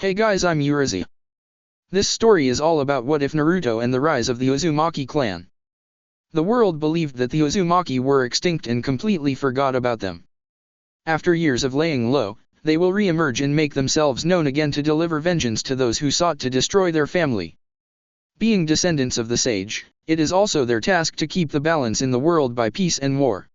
Hey guys, I'm Urizi. This story is all about what if Naruto and the rise of the Uzumaki clan. The world believed that the Uzumaki were extinct and completely forgot about them. After years of laying low, they will re-emerge and make themselves known again to deliver vengeance to those who sought to destroy their family. Being descendants of the sage, it is also their task to keep the balance in the world by peace and war.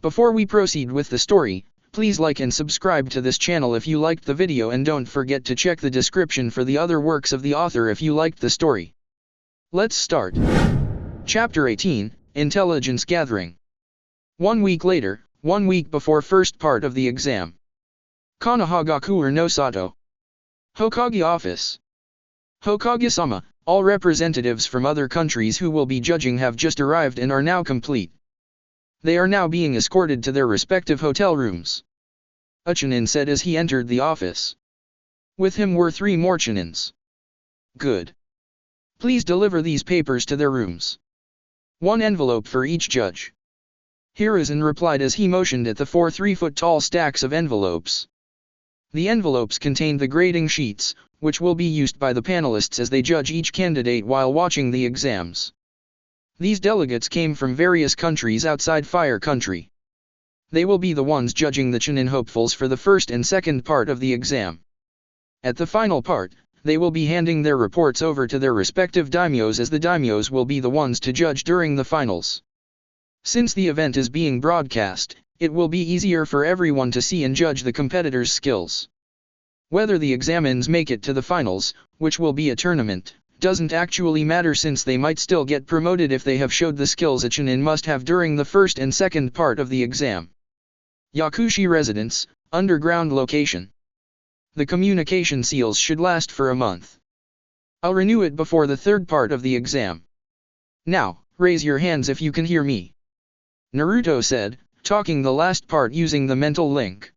Before we proceed with the story, please like and subscribe to this channel if you liked the video, and don't forget to check the description for the other works of the author if you liked the story. Let's start. Chapter 18, Intelligence Gathering. 1 week later, 1 week before first part of the exam. Konohagakure no Sato. Hokage Office. Hokage-sama, all representatives from other countries who will be judging have just arrived and are now complete. They are now being escorted to their respective hotel rooms. A Chunin said as he entered the office. With him were 3 more Chunins. Good. Please deliver these papers to their rooms. 1 envelope for each judge. Hiruzen replied as he motioned at the 4 3-foot-tall stacks of envelopes. The envelopes contained the grading sheets, which will be used by the panelists as they judge each candidate while watching the exams. These delegates came from various countries outside Fire Country. They will be the ones judging the Chunin hopefuls for the first and second part of the exam. At the final part, they will be handing their reports over to their respective daimyos, as the daimyos will be the ones to judge during the finals. Since the event is being broadcast, it will be easier for everyone to see and judge the competitors' skills. Whether the examines make it to the finals, which will be a tournament, doesn't actually matter, since they might still get promoted if they have showed the skills a Chunin must have during the first and second part of the exam. Yakushi Residence, underground location. The communication seals should last for a month. I'll renew it before the third part of the exam. Now, raise your hands if you can hear me. Naruto said, talking the last part using the mental link.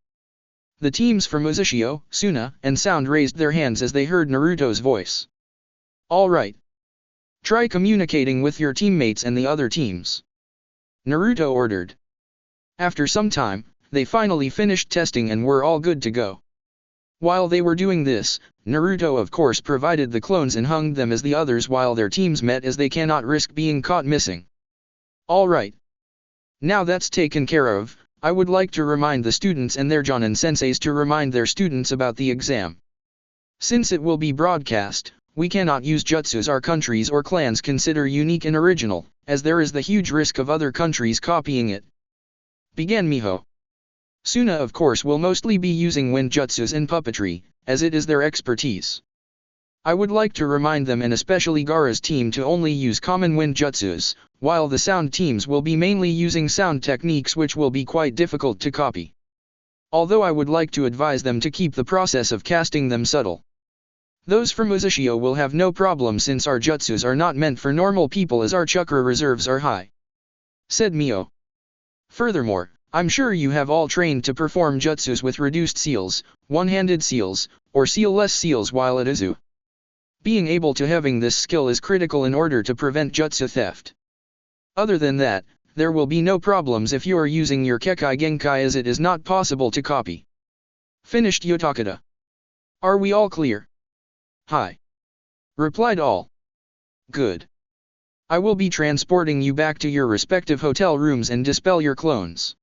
The teams from Uzushio, Suna, and Sound raised their hands as they heard Naruto's voice. Alright. Try communicating with your teammates and the other teams. Naruto ordered. After some time, they finally finished testing and were all good to go. While they were doing this, Naruto of course provided the clones and hung them as the others while their teams met, as they cannot risk being caught missing. Alright. Now that's taken care of, I would like to remind the students and their Jonin senseis to remind their students about the exam. Since it will be broadcast, we cannot use jutsus our countries or clans consider unique and original, as there is the huge risk of other countries copying it. Began Miho. Suna of course will mostly be using wind jutsus and puppetry, as it is their expertise. I would like to remind them, and especially Gaara's team, to only use common wind jutsus, while the sound teams will be mainly using sound techniques which will be quite difficult to copy. Although I would like to advise them to keep the process of casting them subtle. Those from Uzushio will have no problem, since our jutsus are not meant for normal people as our chakra reserves are high. Said Mio. Furthermore, I'm sure you have all trained to perform jutsus with reduced seals, one-handed seals, or seal-less seals while at Uzu. Being able to having this skill is critical in order to prevent jutsu theft. Other than that, there will be no problems if you are using your Kekai Genkai, as it is not possible to copy. Finished Yotakada. Are we all clear? Hi. Replied all. Good. I will be transporting you back to your respective hotel rooms and dispel your clones.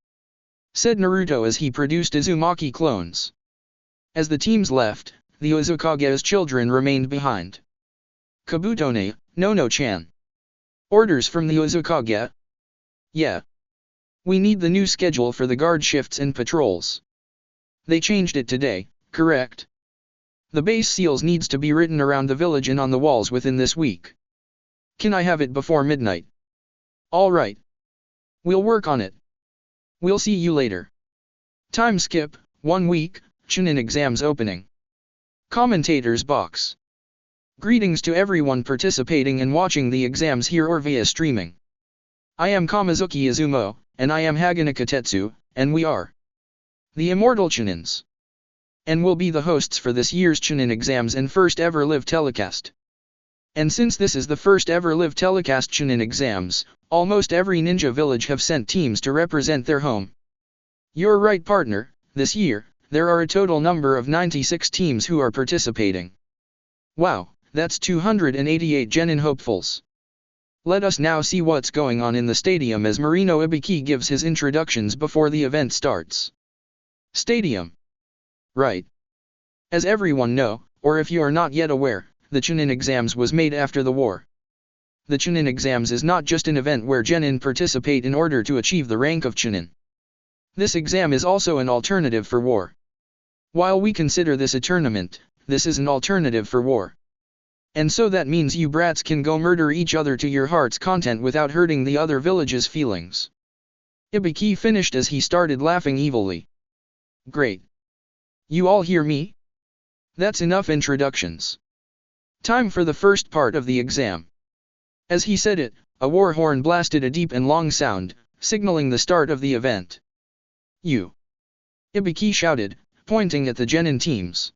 Said Naruto as he produced Uzumaki clones. As the teams left, the Uzukage's children remained behind. Kabutone, Nono-chan. Orders from the Uzukage? Yeah. We need the new schedule for the guard shifts and patrols. They changed it today, correct? The base seals needs to be written around the village and on the walls within this week. Can I have it before midnight? Alright. We'll work on it. We'll see you later. Time skip, 1 week, Chunin exams opening. Commentators box. Greetings to everyone participating and watching the exams here or via streaming. I am Kamizuki Izumo, and I am Hagane Katetsu, and we are the Immortal Chunins. And will be the hosts for this year's Chunin exams and first ever live telecast. And since this is the first ever live telecast Chunin exams, almost every ninja village have sent teams to represent their home. You're right, partner, this year, there are a total number of 96 teams who are participating. Wow, that's 288 genin hopefuls. Let us now see what's going on in the stadium as Marino Ibiki gives his introductions before the event starts. Stadium. Right. As everyone know, or if you are not yet aware, the Chunin exams was made after the war. The Chunin exams is not just an event where genin participate in order to achieve the rank of Chunin. This exam is also an alternative for war. While we consider this a tournament, this is an alternative for war. And so that means you brats can go murder each other to your heart's content without hurting the other village's feelings. Ibiki finished as he started laughing evilly. Great. You all hear me? That's enough introductions. Time for the first part of the exam. As he said it, a war horn blasted a deep and long sound, signaling the start of the event. You. Ibiki shouted, pointing at the genin teams.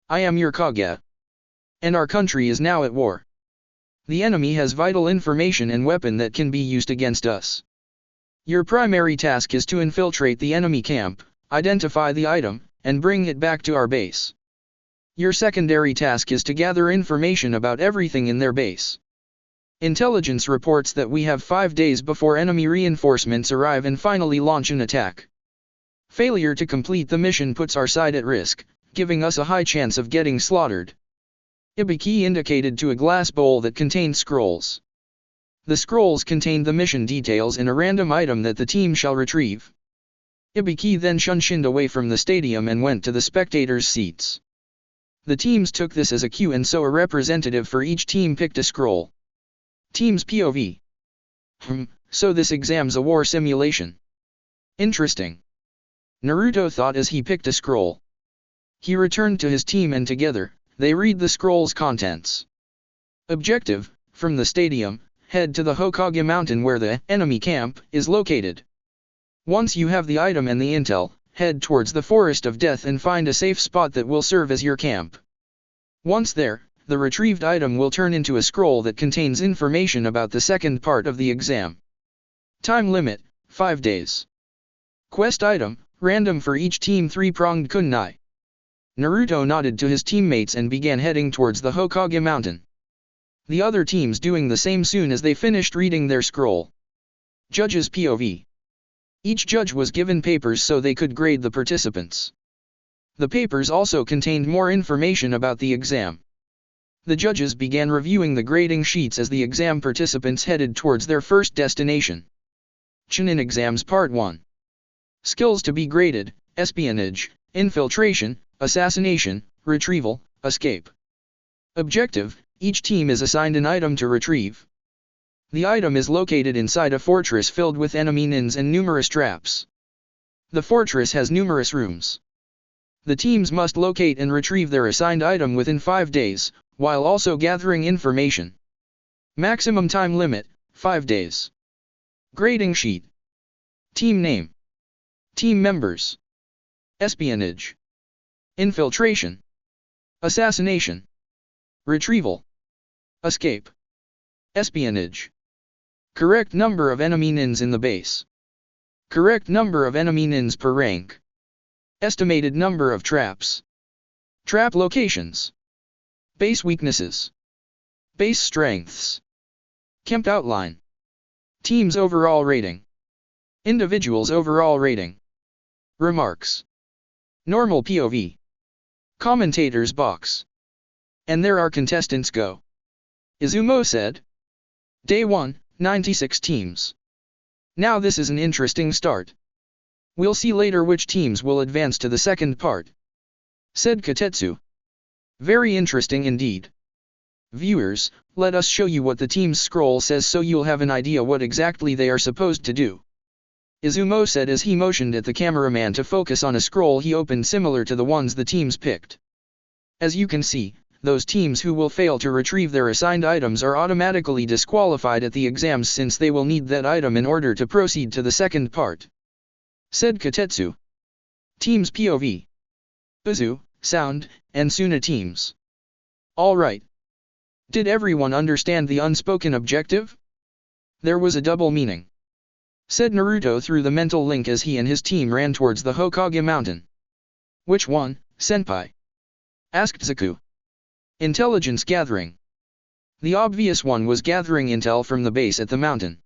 I am your Kage. And our country is now at war. The enemy has vital information and weapon that can be used against us. Your primary task is to infiltrate the enemy camp, identify the item, and bring it back to our base. Your secondary task is to gather information about everything in their base. Intelligence reports that we have 5 days before enemy reinforcements arrive and finally launch an attack. Failure to complete the mission puts our side at risk, giving us a high chance of getting slaughtered. Ibiki indicated to a glass bowl that contained scrolls. The scrolls contained the mission details and a random item that the team shall retrieve. Ibiki then shunshined away from the stadium and went to the spectators' seats. The teams took this as a cue and so a representative for each team picked a scroll. Team's POV. So this exam's a war simulation. Interesting. Naruto thought as he picked a scroll. He returned to his team and together, they read the scroll's contents. Objective, from the stadium, head to the Hokage mountain where the enemy camp is located. Once you have the item and the intel, head towards the forest of death and find a safe spot that will serve as your camp. Once there, the retrieved item will turn into a scroll that contains information about the second part of the exam. Time limit, 5 days. Quest item, random for each team 3-pronged kunai. Naruto nodded to his teammates and began heading towards the Hokage mountain. The other teams doing the same soon as they finished reading their scroll. Judge's POV. Each judge was given papers so they could grade the participants. The papers also contained more information about the exam. The judges began reviewing the grading sheets as the exam participants headed towards their first destination. Chunin Exams Part 1. Skills to be graded: espionage, infiltration, assassination, retrieval, escape. Objective: each team is assigned an item to retrieve. The item is located inside a fortress filled with enemy nins and numerous traps. The fortress has numerous rooms. The teams must locate and retrieve their assigned item within 5 days, while also gathering information. Maximum time limit, 5 days. Grading sheet. Team name. Team members. Espionage. Infiltration. Assassination. Retrieval. Escape. Espionage. Correct number of enemy nins in the base. Correct number of enemy nins per rank. Estimated number of traps. Trap locations. Base weaknesses. Base strengths. Camp outline. Team's overall rating. Individual's overall rating. Remarks. Normal POV. Commentators box. And there are contestants go. Izumo said. Day 1, 96 teams. Now this is an interesting start. We'll see later which teams will advance to the second part. Said Katetsu. Very interesting indeed. Viewers, let us show you what the team's scroll says so you'll have an idea what exactly they are supposed to do. Izumo said as he motioned at the cameraman to focus on a scroll he opened similar to the ones the teams picked. As you can see, those teams who will fail to retrieve their assigned items are automatically disqualified at the exams since they will need that item in order to proceed to the second part. Said Katetsu. Teams POV. Uzu, Sound, and Suna teams. Alright. Did everyone understand the unspoken objective? There was a double meaning. Said Naruto through the mental link as he and his team ran towards the Hokage mountain. Which one, senpai? Asked Zaku. Intelligence gathering. The obvious one was gathering intel from the base at the mountain.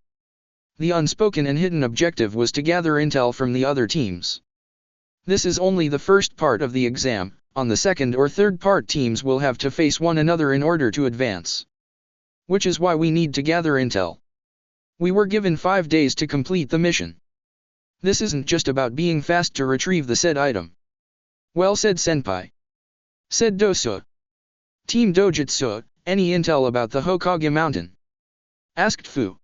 The unspoken and hidden objective was to gather intel from the other teams. This is only the first part of the exam. On the second or third part, teams will have to face one another in order to advance. Which is why we need to gather intel. We were given 5 days to complete the mission. This isn't just about being fast to retrieve the said item. Well said, senpai. Said Dosu. Team Dojutsu, any intel about the Hokage mountain? Asked Fu.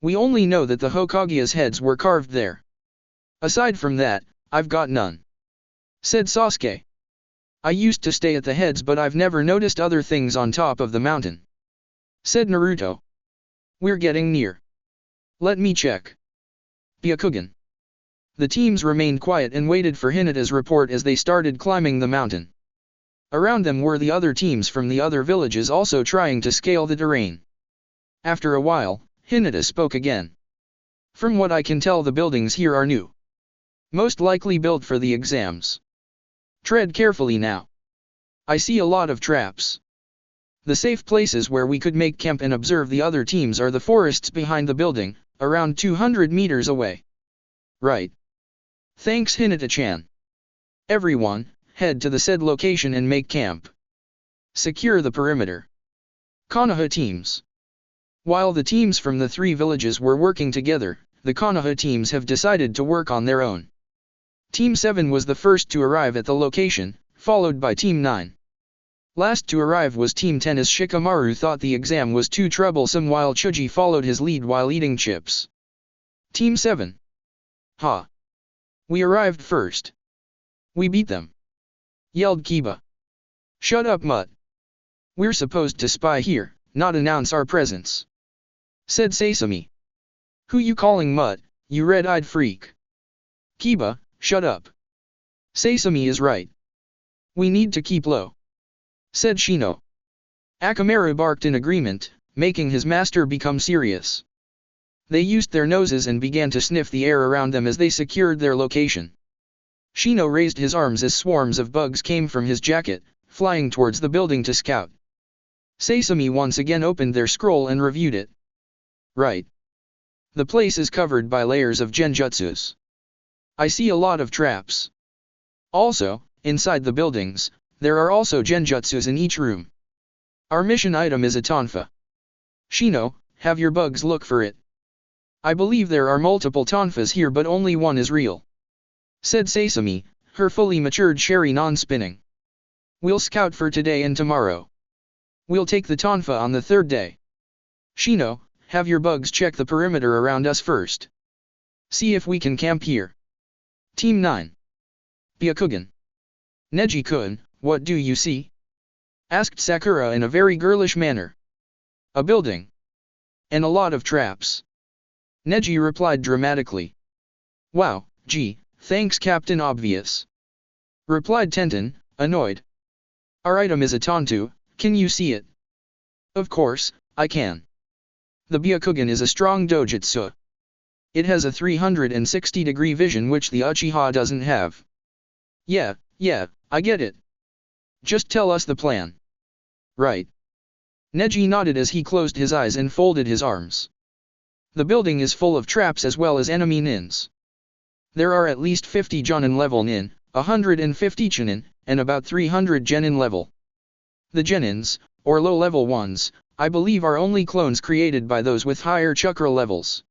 We only know that the Hokage's heads were carved there. Aside from that, I've got none. Said Sasuke. I used to stay at the heads, but I've never noticed other things on top of the mountain. Said Naruto. We're getting near. Let me check. Byakugan. The teams remained quiet and waited for Hinata's report as they started climbing the mountain. Around them were the other teams from the other villages also trying to scale the terrain. After a while, Hinata spoke again. From what I can tell, the buildings here are new. Most likely built for the exams. Tread carefully now. I see a lot of traps. The safe places where we could make camp and observe the other teams are the forests behind the building, around 200 meters away. Right. Thanks, Hinata-chan. Everyone, head to the said location and make camp. Secure the perimeter. Konoha teams. While the teams from the 3 villages were working together, the Konoha teams have decided to work on their own. Team 7 was the first to arrive at the location, followed by Team 9. Last to arrive was Team 10 as Shikamaru thought the exam was too troublesome while Chuji followed his lead while eating chips. Team 7. Ha! We arrived first. We beat them. Yelled Kiba. Shut up, Mutt. We're supposed to spy here, not announce our presence. Said Sasami. Who you calling Mutt, you red-eyed freak? Kiba, shut up. Sasami is right. We need to keep low. Said Shino. Akamaru barked in agreement, making his master become serious. They used their noses and began to sniff the air around them as they secured their location. Shino raised his arms as swarms of bugs came from his jacket, flying towards the building to scout. Sasami once again opened their scroll and reviewed it. Right. The place is covered by layers of genjutsus. I see a lot of traps. Also, inside the buildings, there are also genjutsus in each room. Our mission item is a tonfa. Shino, have your bugs look for it. I believe there are multiple tonfas here but only one is real. Said Sasami, her fully matured Sharingan spinning. We'll scout for today and tomorrow. We'll take the tonfa on the 3rd day. Shino, have your bugs check the perimeter around us first. See if we can camp here. Team 9. Byakugan. Neji-kun, what do you see? Asked Sakura in a very girlish manner. A building. And a lot of traps. Neji replied dramatically. Wow, gee, thanks Captain Obvious. Replied Tenten, annoyed. Our item is a Tontu, can you see it? Of course, I can. The Byakugan is a strong dojutsu. It has a 360-degree vision which the Uchiha doesn't have. Yeah, I get it. Just tell us the plan. Right. Neji nodded as he closed his eyes and folded his arms. The building is full of traps as well as enemy nins. There are at least 50 Jonin level nin, 150 Chunin, and about 300 Genin level. The Genins, or low-level ones, I believe are only clones created by those with higher chakra levels.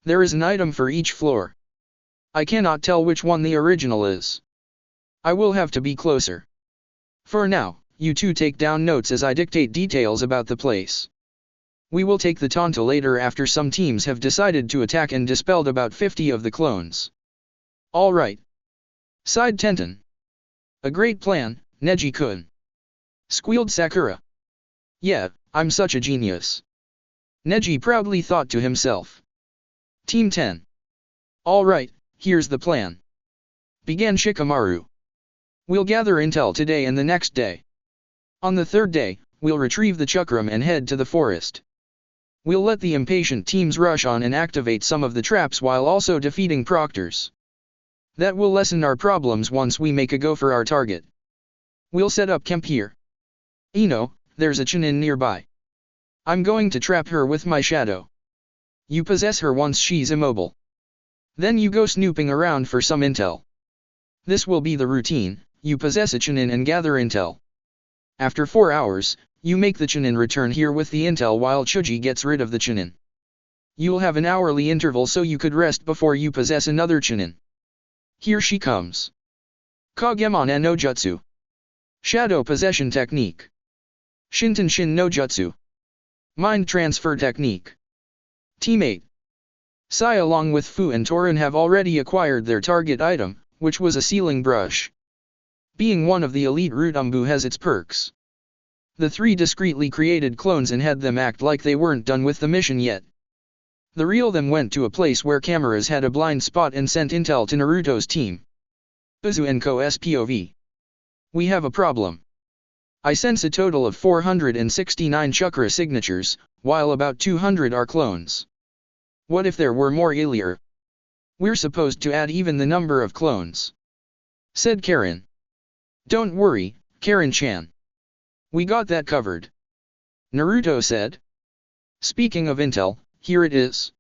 There is an item for each floor. I cannot tell which one the original is. I will have to be closer. For now, you two take down notes as I dictate details about the place. We will take the Tonto later after some teams have decided to attack and dispelled about 50 of the clones. Alright. Sighed Tenten. A great plan, Neji-kun. Squealed Sakura. Yeah, I'm such a genius. Neji proudly thought to himself. Team 10. Alright, here's the plan. Began Shikamaru. We'll gather intel today and the next day. On the 3rd day, we'll retrieve the chakram and head to the forest. We'll let the impatient teams rush on and activate some of the traps while also defeating proctors. That will lessen our problems once we make a go for our target. We'll set up camp here. There's a Chunin nearby. I'm going to trap her with my shadow. You possess her once she's immobile. Then you go snooping around for some intel. This will be the routine, you possess a Chunin and gather intel. After 4 hours, you make the Chunin return here with the intel while Chuji gets rid of the Chunin. You'll have an hourly interval so you could rest before you possess another Chunin. Here she comes. Kagemon no Jutsu. Shadow Possession Technique. Shinten no Jutsu. Mind Transfer Technique. Teammate. Sai along with Fu and Torin have already acquired their target item, which was a sealing brush. Being one of the elite Rutumbu has its perks. The 3 discreetly created clones and had them act like they weren't done with the mission yet. The real them went to a place where cameras had a blind spot and sent intel to Naruto's team. Uzuenko's POV. We have a problem. I sense a total of 469 chakra signatures, while about 200 are clones. What if there were more earlier? We're supposed to add even the number of clones. Said Karen. Don't worry, Karen-chan. We got that covered. Naruto said. Speaking of intel, here it is.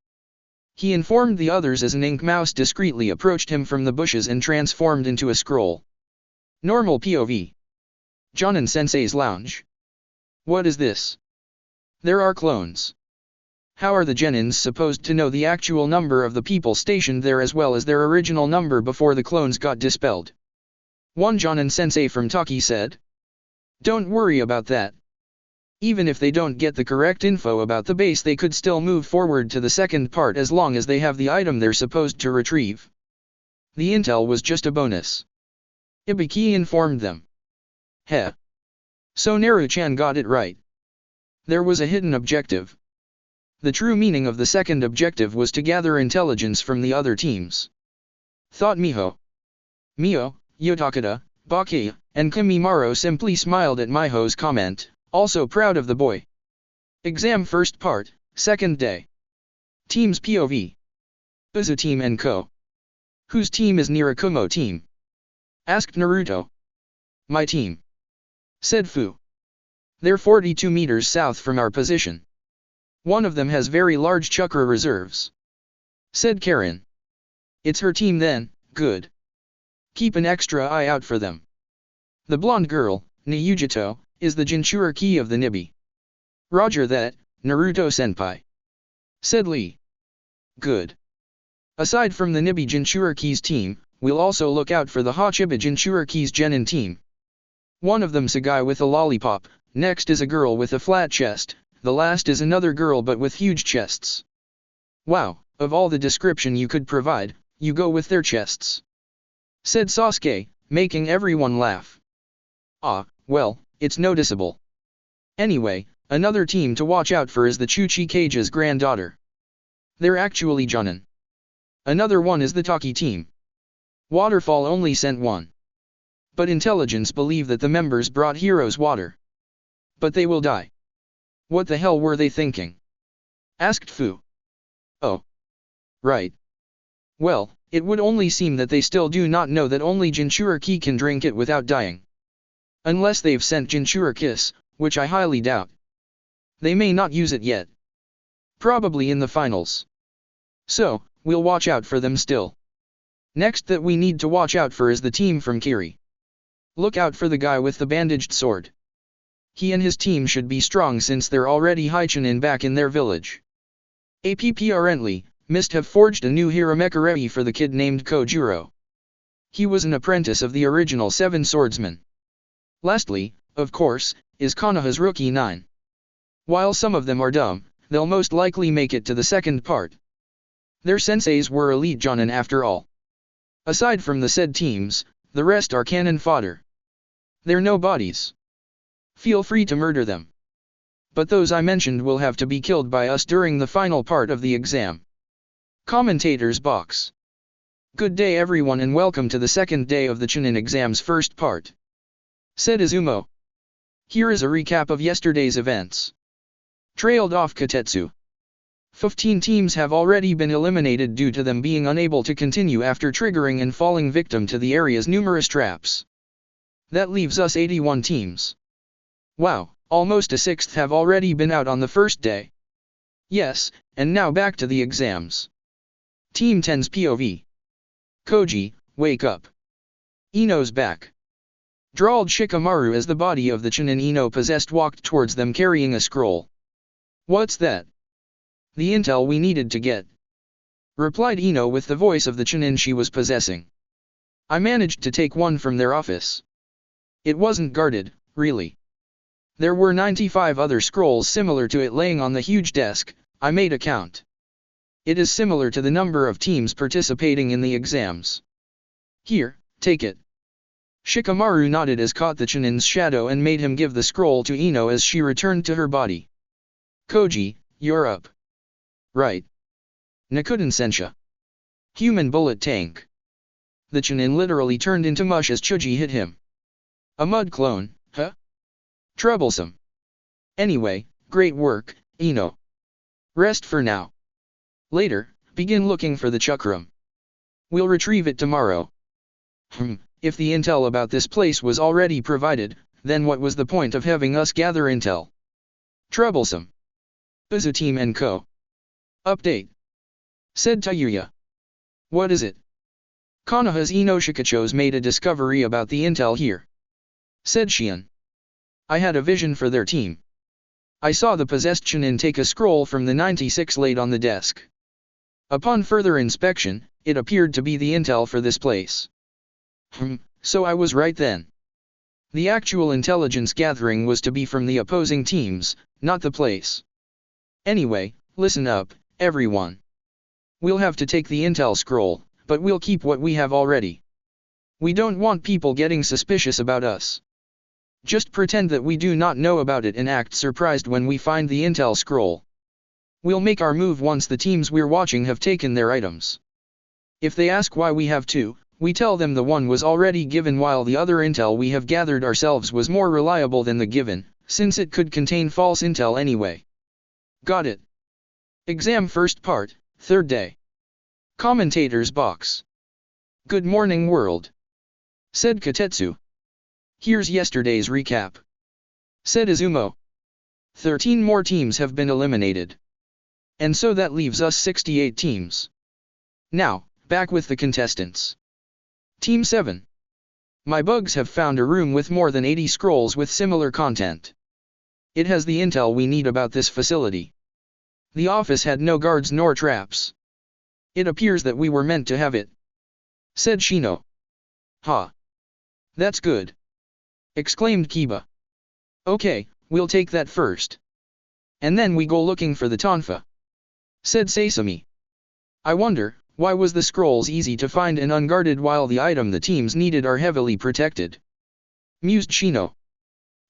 He informed the others as an ink mouse discreetly approached him from the bushes and transformed into a scroll. Normal POV. Jonin-sensei's lounge. What is this? There are clones. How are the Genins supposed to know the actual number of the people stationed there as well as their original number before the clones got dispelled? One Jonin-sensei from Taki said. Don't worry about that. Even if they don't get the correct info about the base, they could still move forward to the second part as long as they have the item they're supposed to retrieve. The intel was just a bonus. Ibiki informed them. Heh. So Naru-chan got it right. There was a hidden objective. The true meaning of the second objective was to gather intelligence from the other teams. Thought Miho. Mio, Yotakata, Baki, and Kimimaro simply smiled at Miho's comment, also proud of the boy. Exam first part, second day. Teams POV. Uzu team and Co. Whose team is Nirakumo team? Asked Naruto. My team. Said Fu. They're 42 meters south from our position. One of them has very large chakra reserves. Said Karen. It's her team then, good. Keep an extra eye out for them. The blonde girl, Niyujito, is the Jinchuriki of the Nibi. Roger that, Naruto-senpai. Said Lee. Good. Aside from the Nibi Jinchuriki's team, we'll also look out for the Hachiba Jinchuriki's Genin team. One of them's a guy with a lollipop, next is a girl with a flat chest, the last is another girl but with huge chests. Wow, of all the description you could provide, you go with their chests. Said Sasuke, making everyone laugh. Ah, well, it's noticeable. Anyway, another team to watch out for is the Chuchikage's granddaughter. They're actually Jonin. Another one is the Taki team. Waterfall only sent one. But intelligence believe that the members brought heroes water. But they will die. What the hell were they thinking? Asked Fu. Oh. Right. Well, it would only seem that they still do not know that only Jinchuriki can drink it without dying. Unless they've sent Jinchurikis, which I highly doubt. They may not use it yet. Probably in the finals. So, we'll watch out for them still. Next that we need to watch out for is the team from Kiri. Look out for the guy with the bandaged sword. He and his team should be strong since they're already Haichunin back in their village. Apparently, Mist have forged a new Hiramekarei for the kid named Kojuro. He was an apprentice of the original 7 swordsmen. Lastly, of course, is Konoha's rookie 9. While some of them are dumb, they'll most likely make it to the second part. Their senseis were elite Jonin after all. Aside from the said teams, the rest are cannon fodder. They're nobodies. Feel free to murder them. But those I mentioned will have to be killed by us during the final part of the exam. Commentators box. Good day everyone and welcome to the second day of the Chunin exam's first part. Said Izumo. Here is a recap of yesterday's events. Trailed off Katetsu. 15 teams have already been eliminated due to them being unable to continue after triggering and falling victim to the area's numerous traps. That leaves us 81 teams. Wow, almost a sixth have already been out on the first day. Yes, and now back to the exams. Team 10's POV. Koji, wake up. Ino's back. Drawled Shikamaru as the body of the Chunin Ino possessed walked towards them carrying a scroll. What's that? The intel we needed to get. Replied Ino with the voice of the Chunin she was possessing. I managed to take one from their office. It wasn't guarded, really. There were 95 other scrolls similar to it laying on the huge desk. I made a count. It is similar to the number of teams participating in the exams. Here, take it. Shikamaru nodded as caught the Chunin's shadow and made him give the scroll to Ino as she returned to her body. Koji, you're up. Right. Nakuden Sensha. Human bullet tank. The Chunin literally turned into mush as Chuji hit him. A mud clone, huh? Troublesome. Anyway, great work, Ino. Rest for now. Later, begin looking for the chakram. We'll retrieve it tomorrow. If the intel about this place was already provided, then what was the point of having us gather intel? Troublesome. Uzu Team and Co. Update. Said Tayuya. What is it? Konoha's Ino Shikachos made a discovery about the intel here. Said Shion. I had a vision for their team. I saw the possessed Chunin take a scroll from the 96 laid on the desk. Upon further inspection, it appeared to be the intel for this place. So I was right then. The actual intelligence gathering was to be from the opposing teams, not the place. Anyway, listen up, everyone. We'll have to take the intel scroll, but we'll keep what we have already. We don't want people getting suspicious about us. Just pretend that we do not know about it and act surprised when we find the intel scroll. We'll make our move once the teams we're watching have taken their items. If they ask why we have two, we tell them the one was already given while the other intel we have gathered ourselves was more reliable than the given, since it could contain false intel anyway. Got it. Exam first part, third day. Commentators box. Good morning world. Said Katetsu. Here's yesterday's recap. Said Izumo. 13 more teams have been eliminated. And so that leaves us 68 teams. Now, back with the contestants. Team 7. My bugs have found a room with more than 80 scrolls with similar content. It has the intel we need about this facility. The office had no guards nor traps. It appears that we were meant to have it. Said Shino. Ha. That's good. Exclaimed Kiba. Okay, we'll take that first. And then we go looking for the tonfa. Said Sasami. I wonder, why was the scrolls easy to find and unguarded while the item the teams needed are heavily protected? Mused Shino.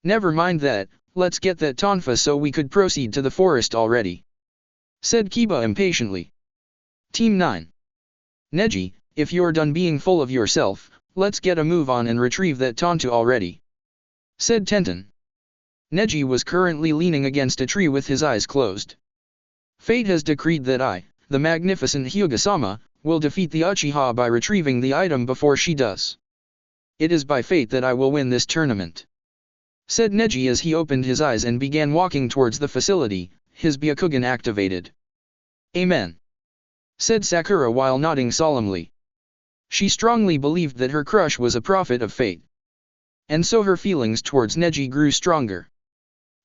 Never mind that, let's get that tonfa so we could proceed to the forest already. Said Kiba impatiently. Team 9. Neji, if you're done being full of yourself, let's get a move on and retrieve that tonfa already. Said Tenten. Neji was currently leaning against a tree with his eyes closed. Fate has decreed that I, the magnificent Hyuga-sama, will defeat the Uchiha by retrieving the item before she does. It is by fate that I will win this tournament. Said Neji as he opened his eyes and began walking towards the facility, his Byakugan activated. Amen. Said Sakura while nodding solemnly. She strongly believed that her crush was a prophet of fate. And so her feelings towards Neji grew stronger.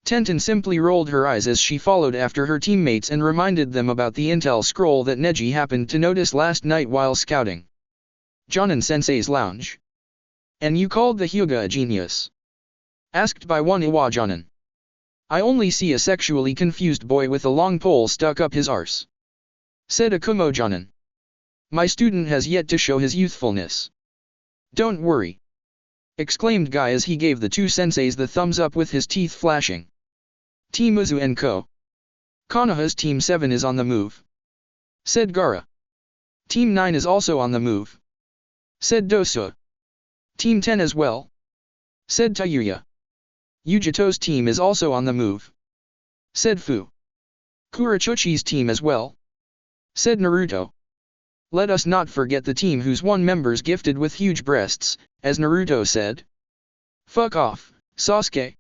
Tenten simply rolled her eyes as she followed after her teammates and reminded them about the intel scroll that Neji happened to notice last night while scouting. Jonin-sensei's lounge. And you called the Hyuga a genius? Asked by one Iwajonin. I only see a sexually confused boy with a long pole stuck up his arse. Said Akumo-jonin. My student has yet to show his youthfulness. Don't worry. Exclaimed Guy as he gave the two senseis the thumbs up with his teeth flashing. Team Uzu and Co. Konoha's Team 7 is on the move. Said Gaara. Team 9 is also on the move. Said Dosa. Team 10 as well. Said Tayuya. Yujito's team is also on the move. Said Fu. Kurachuchi's team as well? Said Naruto. Let us not forget the team whose one member's gifted with huge breasts, as Naruto said. Fuck off, Sasuke.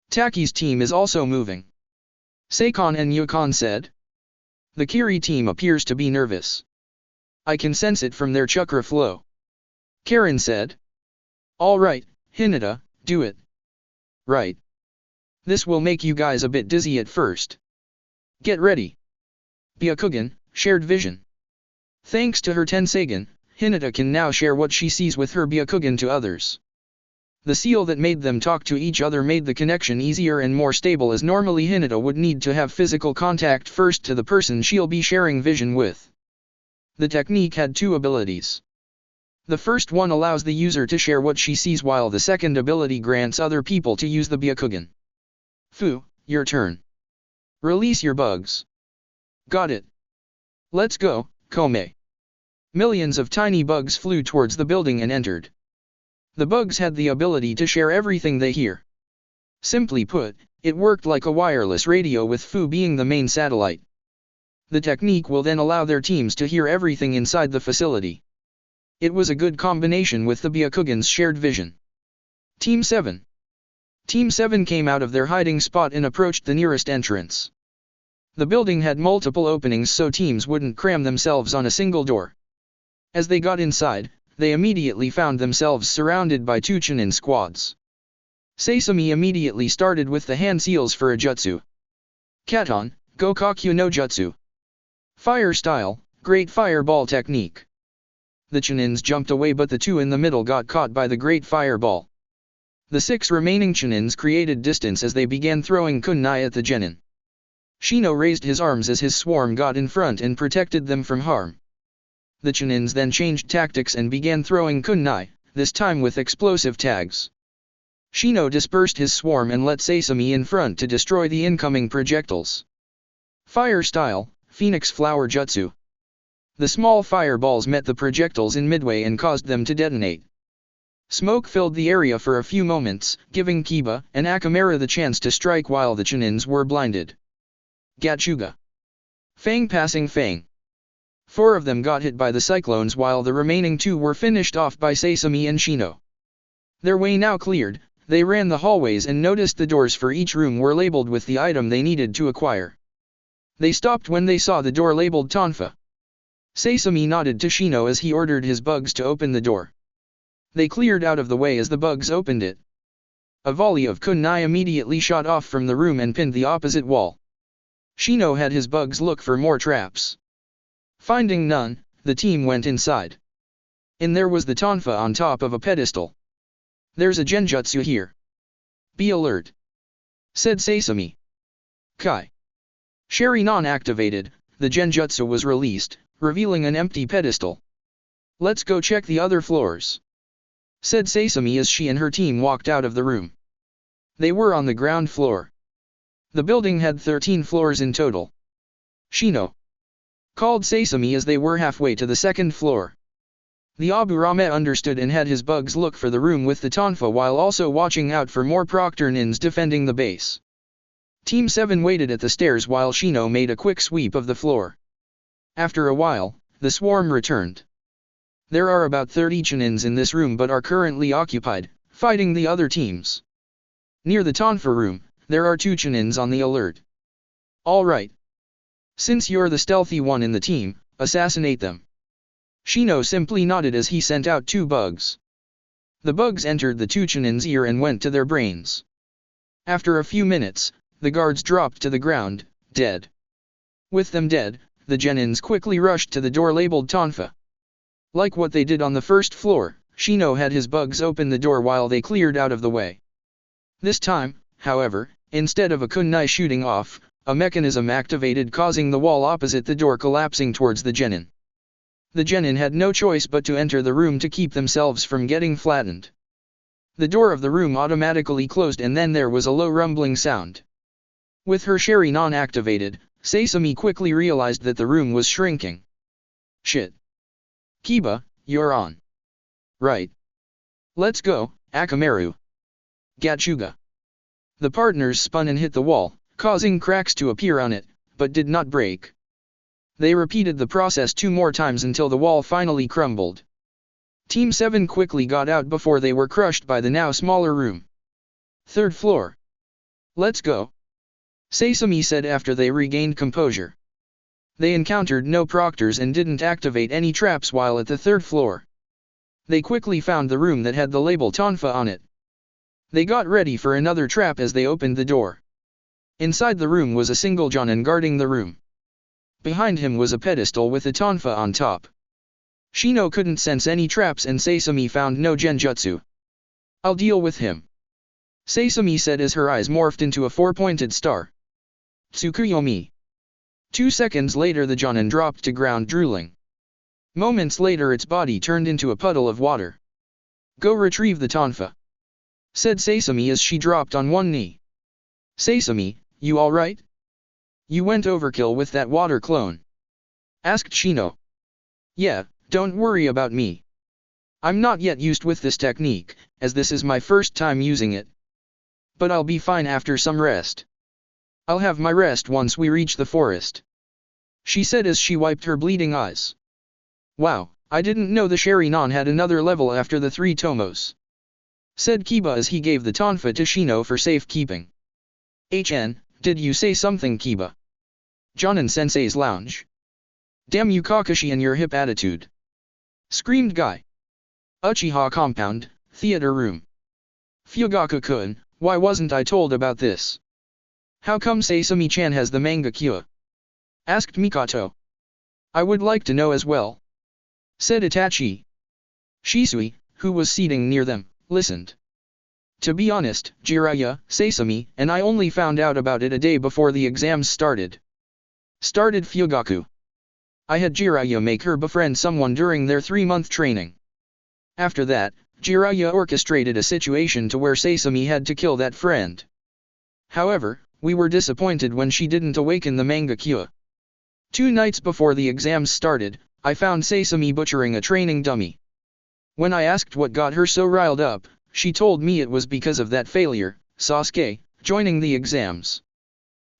Taki's team is also moving. Seikon and Yukon said. The Kiri team appears to be nervous. I can sense it from their chakra flow. Karen said. Alright, Hinata, do it. Right. This will make you guys a bit dizzy at first. Get ready. Byakugan, shared vision. Thanks to her Tenseigin, Hinata can now share what she sees with her Byakugan to others. The seal that made them talk to each other made the connection easier and more stable, as normally Hinata would need to have physical contact first to the person she'll be sharing vision with. The technique had two abilities. The first one allows the user to share what she sees, while the second ability grants other people to use the Byakugan. Fu, your turn. Release your bugs. Got it. Let's go, Kome. Millions of tiny bugs flew towards the building and entered. The bugs had the ability to share everything they hear. Simply put, it worked like a wireless radio, with Fu being the main satellite. The technique will then allow their teams to hear everything inside the facility. It was a good combination with the Byakugan's shared vision. Team 7. Team 7 came out of their hiding spot and approached the nearest entrance. The building had multiple openings so teams wouldn't cram themselves on a single door. As they got inside, they immediately found themselves surrounded by two Chunin squads. Sasami immediately started with the hand seals for a jutsu. Katon, Gokakyu no Jutsu. Fire style, Great Fireball technique. The Chunins jumped away, but the two in the middle got caught by the Great Fireball. The 6 remaining Chunins created distance as they began throwing kunai at the genin. Shino raised his arms as his swarm got in front and protected them from harm. The Chunins then changed tactics and began throwing kunai, this time with explosive tags. Shino dispersed his swarm and let Sasami in front to destroy the incoming projectiles. Fire style, Phoenix Flower Jutsu. The small fireballs met the projectiles in midway and caused them to detonate. Smoke filled the area for a few moments, giving Kiba and Akamaru the chance to strike while the Chunins were blinded. Gachuga. Fang passing Fang. 4 of them got hit by the cyclones while the remaining 2 were finished off by Sasami and Shino. Their way now cleared, they ran the hallways and noticed the doors for each room were labeled with the item they needed to acquire. They stopped when they saw the door labeled Tonfa. Sasami nodded to Shino as he ordered his bugs to open the door. They cleared out of the way as the bugs opened it. A volley of kunai immediately shot off from the room and pinned the opposite wall. Shino had his bugs look for more traps. Finding none, the team went inside. In there was the Tonfa on top of a pedestal. There's a genjutsu here. Be alert, said Sasami. Kai. Sharingan activated, the genjutsu was released, revealing an empty pedestal. Let's go check the other floors, said Sasami as she and her team walked out of the room. They were on the ground floor. The building had 13 floors in total. Shino called Sasami as they were halfway to the second floor. The Aburame understood and had his bugs look for the room with the Tonfa while also watching out for more Proctor Nins defending the base. Team 7 waited at the stairs while Shino made a quick sweep of the floor. After a while, the swarm returned. There are about 30 Chunins in this room but are currently occupied, fighting the other teams. Near the Tonfa room, there are 2 Chunins on the alert. Alright. Since you're the stealthy one in the team, assassinate them. Shino simply nodded as he sent out 2 bugs. The bugs entered the 2 Chunins' ear and went to their brains. After a few minutes, the guards dropped to the ground, dead. With them dead, the genins quickly rushed to the door labeled Tonfa. Like what they did on the first floor, Shino had his bugs open the door while they cleared out of the way. This time, however, instead of a kunai shooting off, a mechanism activated causing the wall opposite the door collapsing towards the genin. The genin had no choice but to enter the room to keep themselves from getting flattened. The door of the room automatically closed and then there was a low rumbling sound. With her Sharingan activated, Sasami quickly realized that the room was shrinking. Shit. Kiba, you're on. Right. Let's go, Akamaru. Gachuga. The partners spun and hit the wall, causing cracks to appear on it, but did not break. They repeated the process 2 more times until the wall finally crumbled. Team 7 quickly got out before they were crushed by the now smaller room. 3rd floor. Let's go, Sesame said after they regained composure. They encountered no proctors and didn't activate any traps while at the 3rd floor. They quickly found the room that had the label Tonfa on it. They got ready for another trap as they opened the door. Inside the room was a single Jonin guarding the room. Behind him was a pedestal with a Tonfa on top. Shino couldn't sense any traps and Sesame found no genjutsu. I'll deal with him, Sesame said as her eyes morphed into a 4-pointed star. Tsukuyomi. 2 seconds later the Jonin dropped to ground drooling. Moments later its body turned into a puddle of water. Go retrieve the Tonfa, said Sesame as she dropped on one knee. Sesame, you alright? You went overkill with that water clone, asked Shino. Yeah, don't worry about me. I'm not yet used with this technique, as this is my first time using it. But I'll be fine after some rest. I'll have my rest once we reach the forest, she said as she wiped her bleeding eyes. Wow, I didn't know the Sharingan had another level after the 3 tomos, said Kiba as he gave the Tonfa to Shino for safekeeping. HN, did you say something, Kiba? Jonin-sensei's lounge. Damn you Kakashi and your hip attitude, screamed Guy. Uchiha compound, theater room. Fugaku-kun, why wasn't I told about this? How come Sesame-chan has the manga cure? Asked Mikoto. I would like to know as well, said Itachi. Shisui, who was seating near them, listened. To be honest, Jiraiya, Sesame, and I only found out about it a day before the exams started. Started Fugaku. I had Jiraiya make her befriend someone during their 3-month training. After that, Jiraiya orchestrated a situation to where Sesame had to kill that friend. However, we were disappointed when she didn't awaken the manga cure. 2 nights before the exams started, I found Sesame butchering a training dummy. When I asked what got her so riled up, she told me it was because of that failure, Sasuke, joining the exams.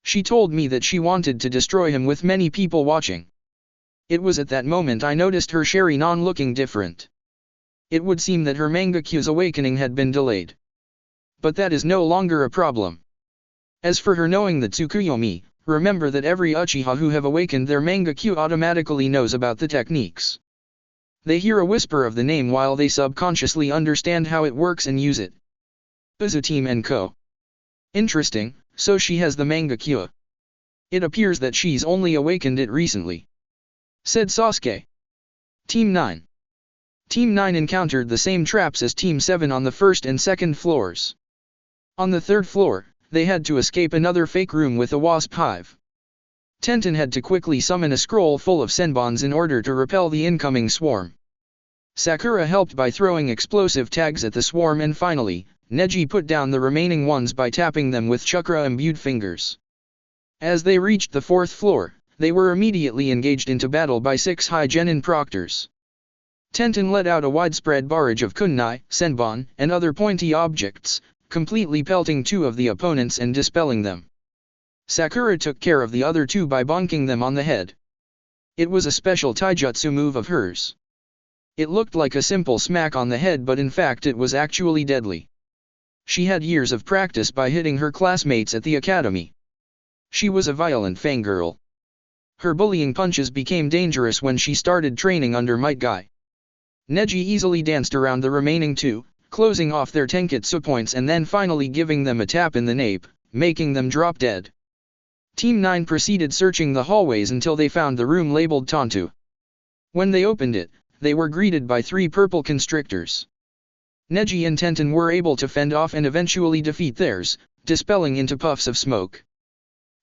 She told me that she wanted to destroy him with many people watching. It was at that moment I noticed her Sharingan looking different. It would seem that her Mangakyu's awakening had been delayed. But that is no longer a problem. As for her knowing the Tsukuyomi, remember that every Uchiha who have awakened their Mangakyu automatically knows about the techniques. They hear a whisper of the name while they subconsciously understand how it works and use it. Uzuteam & Co. Interesting, so she has the Mangakyu. It appears that she's only awakened it recently, said Sasuke. Team 9. Team 9 encountered the same traps as Team 7 on the 1st and 2nd floors. On the 3rd floor, they had to escape another fake room with a wasp hive. Tenten had to quickly summon a scroll full of senbons in order to repel the incoming swarm. Sakura helped by throwing explosive tags at the swarm, and finally, Neji put down the remaining ones by tapping them with chakra-imbued fingers. As they reached the 4th floor, they were immediately engaged into battle by 6 high genin proctors. Tenten let out a widespread barrage of kunai, senbon, and other pointy objects, completely pelting 2 of the opponents and dispelling them. Sakura took care of the other 2 by bonking them on the head. It was a special taijutsu move of hers. It looked like a simple smack on the head, but in fact it was actually deadly. She had years of practice by hitting her classmates at the academy. She was a violent fangirl. Her bullying punches became dangerous when she started training under Might Guy. Neji easily danced around the remaining 2, closing off their tenketsu points and then finally giving them a tap in the nape, making them drop dead. Team 9 proceeded searching the hallways until they found the room labeled Tontu. When they opened it, they were greeted by 3 purple constrictors. Neji and Tenten were able to fend off and eventually defeat theirs, dispelling into puffs of smoke.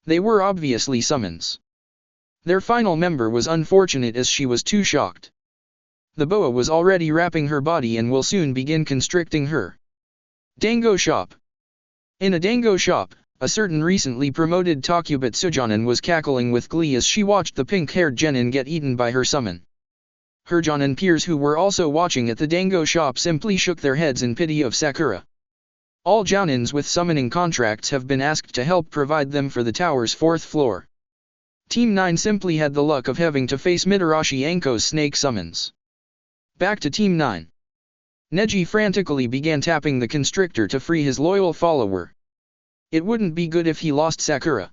They were obviously summons. Their final member was unfortunate as she was too shocked. The boa was already wrapping her body and will soon begin constricting her. Dango Shop. In a Dango shop, a certain recently promoted Takubetsu Jonin was cackling with glee as she watched the pink-haired genin get eaten by her summon. Her Jonin peers who were also watching at the Dango shop simply shook their heads in pity of Sakura. All Jounins with summoning contracts have been asked to help provide them for the tower's 4th floor. Team 9 simply had the luck of having to face Mitarashi Anko's snake summons. Back to Team 9. Neji frantically began tapping the constrictor to free his loyal follower. It wouldn't be good if he lost Sakura.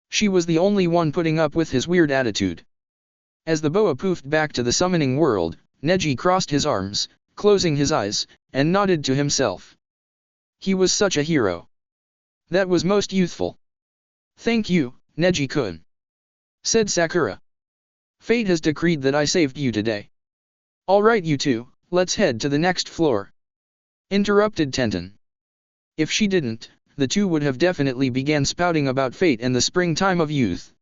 She was the only one putting up with his weird attitude. As the boa poofed back to the summoning world, Neji crossed his arms, closing his eyes, and nodded to himself. He was such a hero. That was most youthful. Thank you, Neji-kun, said Sakura. Fate has decreed that I saved you today. Alright you two, let's head to the next floor. Interrupted Tenten. If she didn't, the two would have definitely began spouting about fate and the springtime of youth.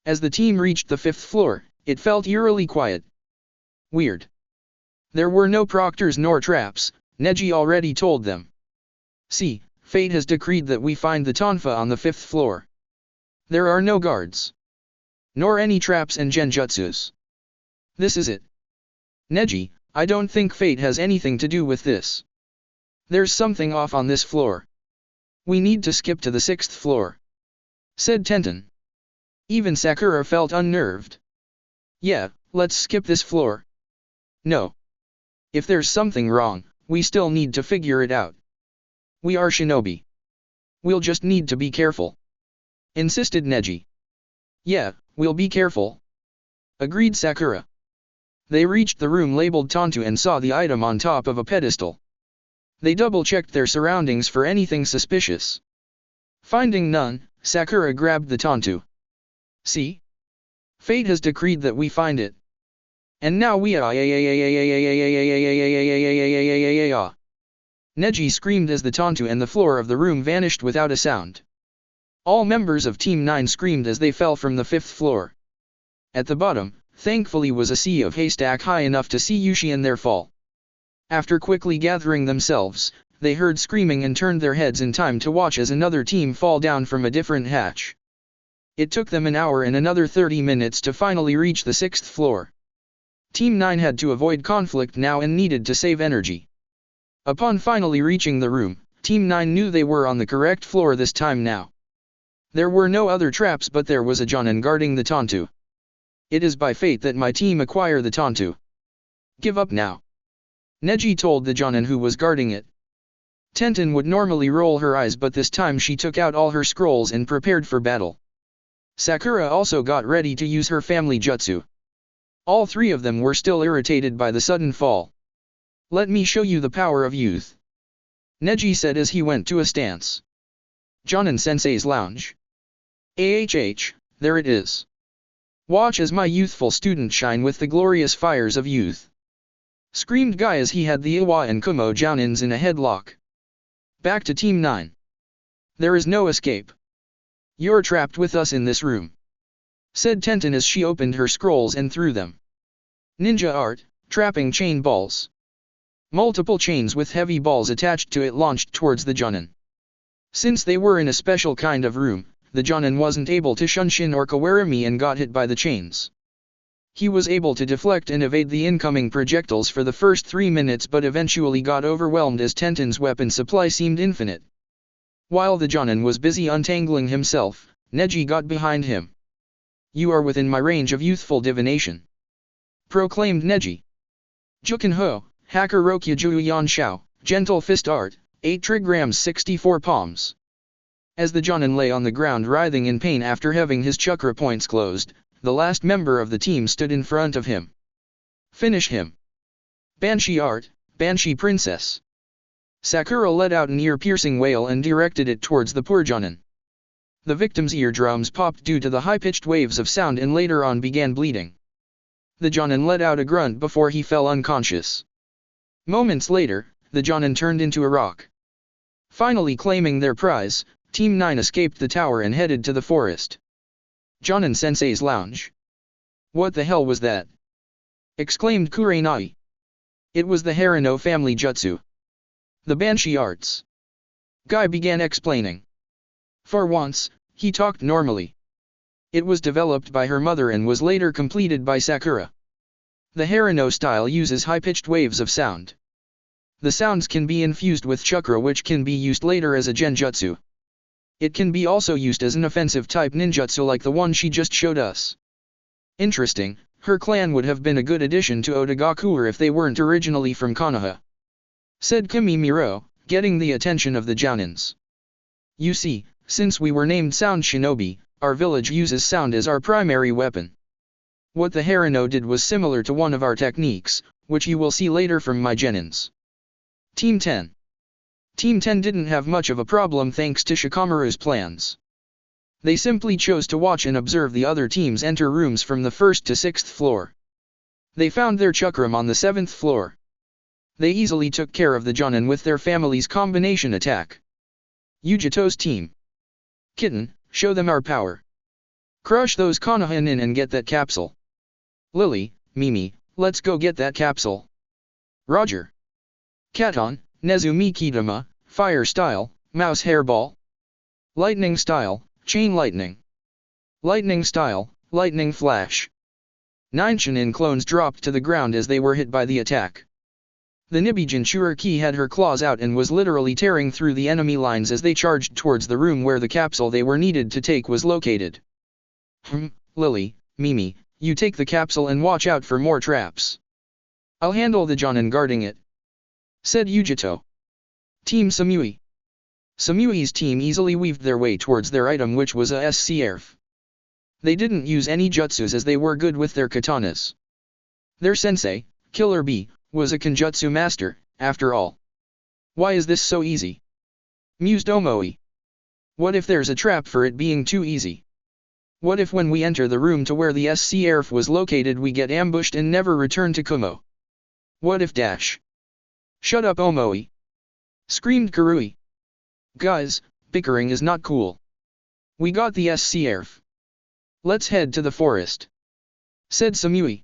As the team reached the 5th floor, it felt eerily quiet. Weird. There were no proctors nor traps, Neji already told them. See, fate has decreed that we find the tonfa on the 5th floor. There are no guards. Nor any traps and genjutsus. This is it. Neji, I don't think fate has anything to do with this. There's something off on this floor. We need to skip to the 6th floor, said Tenten. Even Sakura felt unnerved. Yeah, let's skip this floor. No. If there's something wrong, we still need to figure it out. We are shinobi. We'll just need to be careful, insisted Neji. Yeah, we'll be careful, agreed Sakura. They reached the room labeled Tantu and saw the item on top of a pedestal. They double-checked their surroundings for anything suspicious. Finding none, Sakura grabbed the Tantu. See? Fate has decreed that we find it. And now we Neji screamed as the Tantu and the floor of the room vanished without a sound. All members of Team 9 screamed as they fell from the 5th floor. At the bottom, thankfully was a sea of haystack high enough to see Yushi in their fall. After quickly gathering themselves, they heard screaming and turned their heads in time to watch as another team fall down from a different hatch. It took them an hour and another 30 minutes to finally reach the 6th floor. Team 9 had to avoid conflict now and needed to save energy. Upon finally reaching the room, Team 9 knew they were on the correct floor this time now. There were no other traps, but there was a Jonin guarding the Tantu. It is by fate that my team acquire the Tantu. Give up now, Neji told the Jonin who was guarding it. Tenten would normally roll her eyes, but this time she took out all her scrolls and prepared for battle. Sakura also got ready to use her family jutsu. All three of them were still irritated by the sudden fall. Let me show you the power of youth, Neji said as he went to a stance. Jonin Sensei's lounge. There it is. Watch as my youthful student shine with the glorious fires of youth, screamed Guy as he had the Iwa and Kumo Jounins in a headlock. Back to Team 9. There is no escape. You're trapped with us in this room, said Tenten as she opened her scrolls and threw them. Ninja art, trapping chain balls. Multiple chains with heavy balls attached to it launched towards the Jonin. Since they were in a special kind of room, the Jonin wasn't able to shunshin or kawarimi and got hit by the chains. He was able to deflect and evade the incoming projectiles for the first 3 minutes, but eventually got overwhelmed as Tenten's weapon supply seemed infinite. While the Jonin was busy untangling himself, Neji got behind him. You are within my range of youthful divination, proclaimed Neji. Jukenho, Hacker Rokya Juyan Shao, Gentle Fist Art, 8 trigrams 64 palms. As the Jonin lay on the ground writhing in pain after having his chakra points closed, the last member of the team stood in front of him. Finish him. Banshee Art, Banshee Princess. Sakura let out an ear-piercing wail and directed it towards the poor Jonin. The victim's eardrums popped due to the high-pitched waves of sound and later on began bleeding. The Jonin let out a grunt before he fell unconscious. Moments later, the Jonin turned into a rock. Finally claiming their prize, Team 9 escaped the tower and headed to the forest. Jonin Sensei's lounge. What the hell was that? Exclaimed Kurenai. It was the Harano family jutsu. The Banshee arts. Guy began explaining. For once, he talked normally. It was developed by her mother and was later completed by Sakura. The Harano style uses high-pitched waves of sound. The sounds can be infused with chakra, which can be used later as a genjutsu. It can be also used as an offensive type ninjutsu like the one she just showed us. Interesting, her clan would have been a good addition to Otagakuer if they weren't originally from Konoha, said Kimimiro, getting the attention of the Jounins. You see, since we were named Sound Shinobi, our village uses sound as our primary weapon. What the Harino did was similar to one of our techniques, which you will see later from my genins. Team 10. Team 10 didn't have much of a problem thanks to Shikamaru's plans. They simply chose to watch and observe the other teams enter rooms from the 1st to 6th floor. They found their chakram on the 7th floor. They easily took care of the Jonin with their family's combination attack. Yujito's team. Kitten, show them our power. Crush those Konoha-nin and get that capsule. Lily, Mimi, let's go get that capsule. Roger. Katon, Nezumi Kitama, fire style, mouse hairball. Lightning style, chain lightning. Lightning style, lightning flash. 9 Chunin clones dropped to the ground as they were hit by the attack. The Nibijin Shuriki had her claws out and was literally tearing through the enemy lines as they charged towards the room where the capsule they were needed to take was located. Lily, Mimi, you take the capsule and watch out for more traps. I'll handle the Jonin guarding it, said Yujito. Team Samui. Samui's team easily weaved their way towards their item, which was a SCRF. They didn't use any jutsus as they were good with their katanas. Their sensei, Killer Bee, was a Kenjutsu master, after all. Why is this so easy? Mused Omoi. What if there's a trap for it being too easy? What if when we enter the room to where the SCRF was located we get ambushed and never return to Kumo? What if dash? Shut up Omoi! Screamed Karui. Guys, bickering is not cool. We got the SCRF. Let's head to the forest, said Samui.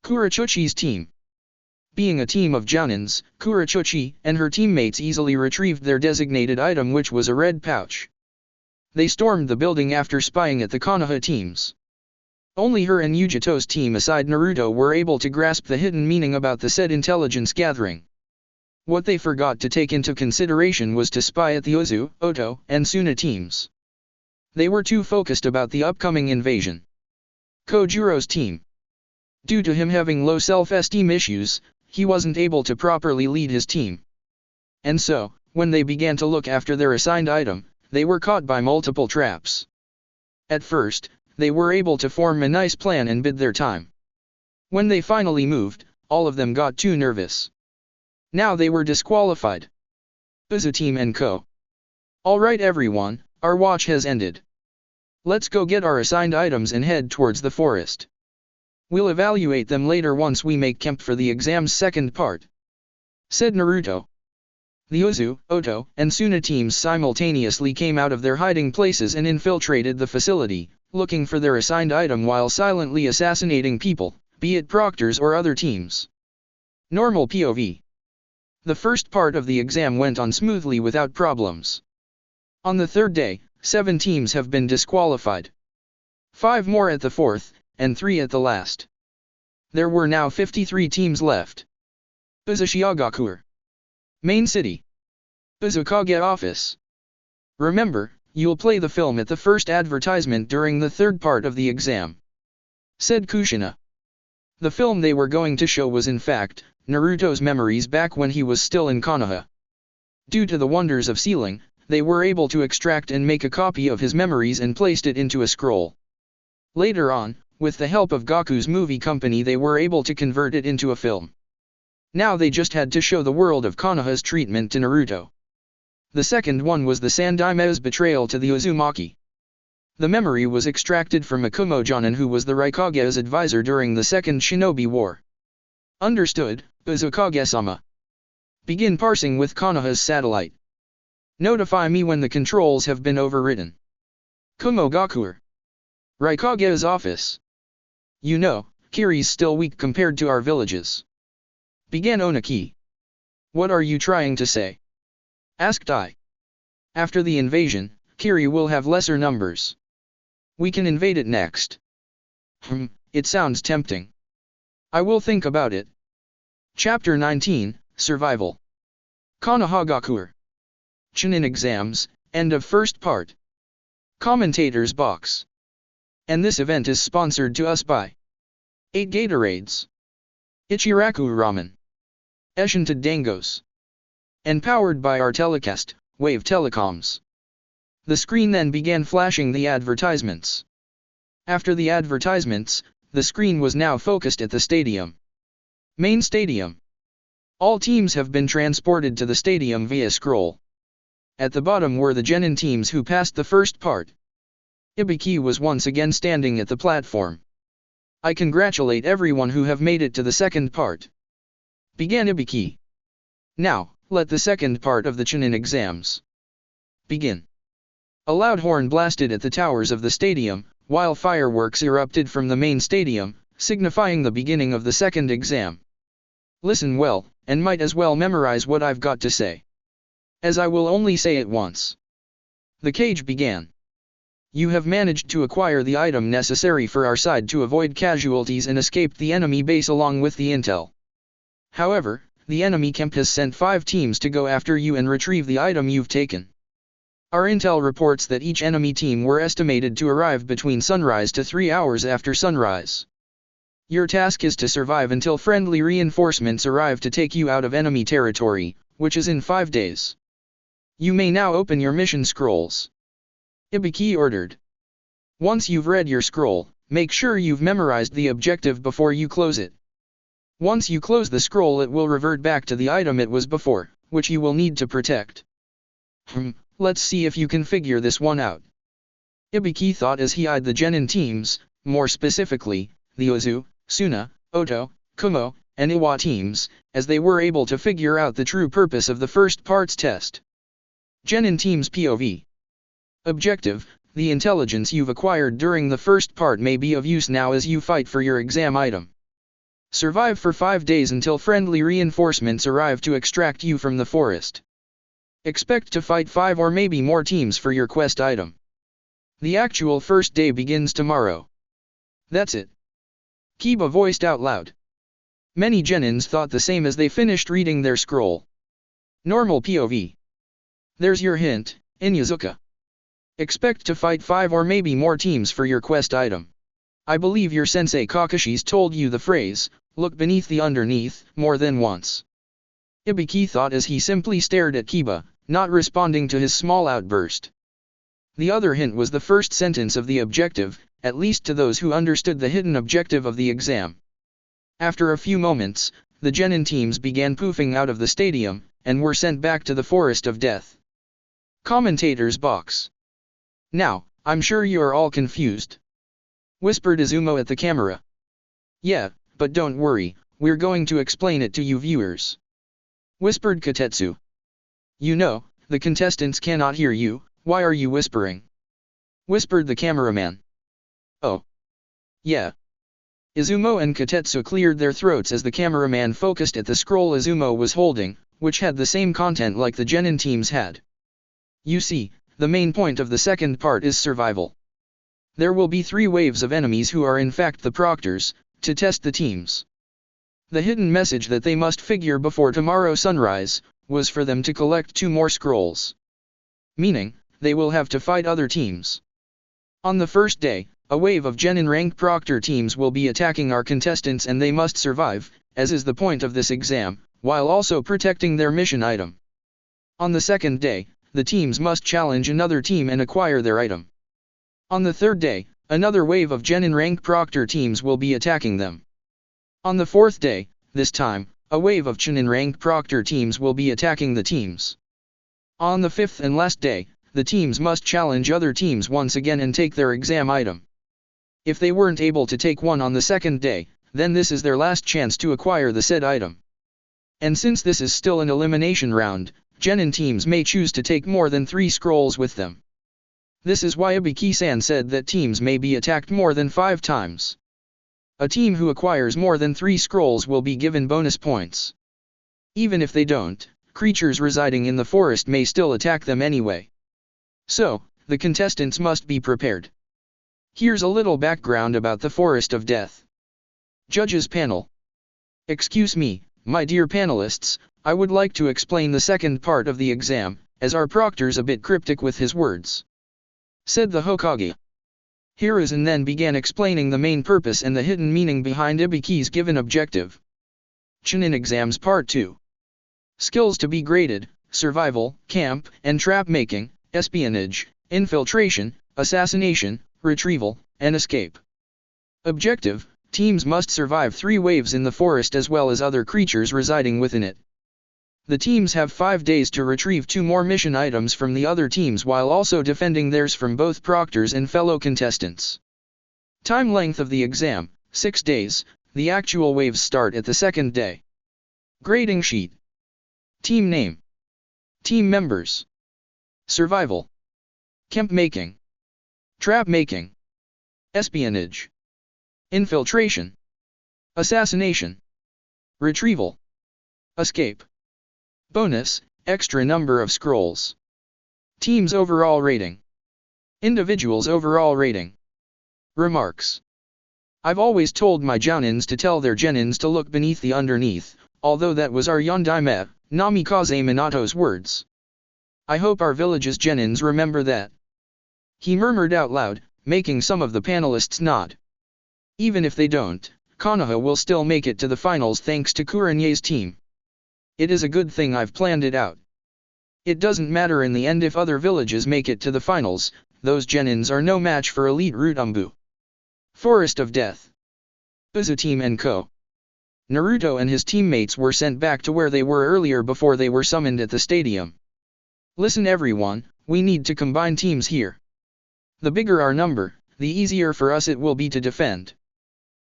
Kurachuchi's team. Being a team of Jounins, Kurachuchi and her teammates easily retrieved their designated item, which was a red pouch. They stormed the building after spying at the Konoha teams. Only her and Yujito's team aside Naruto were able to grasp the hidden meaning about the said intelligence gathering. What they forgot to take into consideration was to spy at the Uzu, Oto, and Suna teams. They were too focused about the upcoming invasion. Kojuro's team. Due to him having low self-esteem issues, he wasn't able to properly lead his team. And so, when they began to look after their assigned item, they were caught by multiple traps. At first, they were able to form a nice plan and bid their time. When they finally moved, all of them got too nervous. Now they were disqualified. Uzu team and co. Alright everyone, our watch has ended. Let's go get our assigned items and head towards the forest. We'll evaluate them later once we make camp for the exam's second part, said Naruto. The Uzu, Oto, and Suna teams simultaneously came out of their hiding places and infiltrated the facility, looking for their assigned item while silently assassinating people, be it proctors or other teams. Normal POV. The first part of the exam went on smoothly without problems. On the third day, 7 teams have been disqualified. 5 more at the fourth, and 3 at the last. There were now 53 teams left. Uzushiagakuer. Main city. Uzukage office. Remember, you'll play the film at the first advertisement during the third part of the exam, said Kushina. The film they were going to show was in fact, Naruto's memories back when he was still in Konoha. Due to the wonders of sealing, they were able to extract and make a copy of his memories and placed it into a scroll. Later on, with the help of Gaku's movie company, they were able to convert it into a film. Now they just had to show the world of Konoha's treatment to Naruto. The second one was the Sandaime's betrayal to the Uzumaki. The memory was extracted from a Kumo Jonin who was the Raikage's advisor during the Second Shinobi War. Understood, Uzukage-sama. Begin parsing with Konoha's satellite. Notify me when the controls have been overridden. Kumo Gakuer. Raikage's office. You know, Kiri's still weak compared to our villages. Began Onaki. What are you trying to say? Asked I. After the invasion, Kiri will have lesser numbers. We can invade it next. It sounds tempting. I will think about it. Chapter 19, Survival. Konoha Gakuer. Chunin exams, End of first part. Commentators box. And this event is sponsored to us by 8 Gatorades, Ichiraku Ramen, Enchanted Dangos, and powered by our telecast, Wave Telecoms. The screen then began flashing the advertisements. After the advertisements, the screen was now focused at the stadium. Main stadium. All teams have been transported to the stadium via scroll. At the bottom were the genin teams who passed the first part. Ibiki was once again standing at the platform. I congratulate everyone who have made it to the second part. Began Ibiki. Now, let the second part of the Chunin exams begin. A loud horn blasted at the towers of the stadium, while fireworks erupted from the main stadium, signifying the beginning of the second exam. Listen well, and might as well memorize what I've got to say, as I will only say it once. The cage began. You have managed to acquire the item necessary for our side to avoid casualties and escaped the enemy base along with the intel. However, the enemy camp has sent 5 teams to go after you and retrieve the item you've taken. Our intel reports that each enemy team were estimated to arrive between sunrise to 3 hours after sunrise. Your task is to survive until friendly reinforcements arrive to take you out of enemy territory, which is in 5 days. You may now open your mission scrolls. Ibiki ordered. Once you've read your scroll, make sure you've memorized the objective before you close it. Once you close the scroll, it will revert back to the item it was before, which you will need to protect. Let's see if you can figure this one out. Ibiki thought as he eyed the genin teams, more specifically, the Ozu, Suna, Oto, Kumo, and Iwa teams, as they were able to figure out the true purpose of the first part's test. Genin teams POV. Objective: the intelligence you've acquired during the first part may be of use now as you fight for your exam item. Survive for 5 days until friendly reinforcements arrive to extract you from the forest. Expect to fight 5 or maybe more teams for your quest item. The actual first day begins tomorrow. That's it. Kiba voiced out loud. Many genins thought the same as they finished reading their scroll. Normal POV. There's your hint, Inyazuka. Expect to fight 5 or maybe more teams for your quest item. I believe your sensei Kakashi's told you the phrase, look beneath the underneath, more than once. Ibiki thought as he simply stared at Kiba, not responding to his small outburst. The other hint was the first sentence of the objective, at least to those who understood the hidden objective of the exam. After a few moments, the genin teams began poofing out of the stadium, and were sent back to the Forest of Death. Commentators box. Now, I'm sure you are all confused, whispered Izumo at the camera. Yeah, but don't worry, we're going to explain it to you viewers, whispered Katetsu. You know, the contestants cannot hear you, why are you whispering? Whispered the cameraman. Oh. Yeah. Izumo and Katetsu cleared their throats as the cameraman focused at the scroll Izumo was holding, which had the same content like the genin teams had. You see, the main point of the second part is survival. There will be 3 waves of enemies who are in fact the proctors, to test the teams. The hidden message that they must figure before tomorrow sunrise, was for them to collect 2 more scrolls. Meaning, they will have to fight other teams. On the first day, a wave of genin rank proctor teams will be attacking our contestants and they must survive, as is the point of this exam, while also protecting their mission item. On the second day, the teams must challenge another team and acquire their item. On the third day, another wave of genin rank proctor teams will be attacking them. On the fourth day, this time, a wave of chunin rank proctor teams will be attacking the teams. On the fifth and last day, the teams must challenge other teams once again and take their exam item. If they weren't able to take one on the second day, then this is their last chance to acquire the said item. And since this is still an elimination round, genin teams may choose to take more than 3 scrolls with them. This is why Ibiki-san said that teams may be attacked more than 5 times. A team who acquires more than 3 scrolls will be given bonus points. Even if they don't, creatures residing in the forest may still attack them anyway. So, the contestants must be prepared. Here's a little background about the Forest of Death. Judges Panel. Excuse me, my dear panelists, I would like to explain the second part of the exam, As our proctor's a bit cryptic with his words, said the Hokage. Hiruzen then began explaining the main purpose and the hidden meaning behind Ibuki's given objective. Chunin Exams Part 2. Skills to be graded: survival, camp and trap making, espionage, infiltration, assassination, retrieval, and escape. Objective: teams must survive 3 waves in the forest as well as other creatures residing within it. The teams have 5 days to retrieve 2 more mission items from the other teams while also defending theirs from both proctors and fellow contestants. Time length of the exam: 6 days, the actual waves start at the 2nd day. Grading sheet. Team name. Team members. Survival. Camp making. Trap making. Espionage. Infiltration. Assassination. Retrieval. Escape. Bonus, extra number of scrolls. Team's overall rating. Individual's overall rating. Remarks. I've always told my jounins to tell their genins to look beneath the underneath, although that was our Yondaime, Namikaze Minato's words. I hope our village's genins remember that. He murmured out loud, making some of the panelists nod. Even if they don't, Konoha will still make it to the finals thanks to Kurenye's team. It is a good thing I've planned it out. It doesn't matter in the end if other villages make it to the finals, those genins are no match for elite Rutumbu. Forest of Death. Uzu Team and Co. Naruto and his teammates were sent back to where they were earlier before they were summoned at the stadium. Listen everyone, we need to combine teams here. The bigger our number, the easier for us it will be to defend.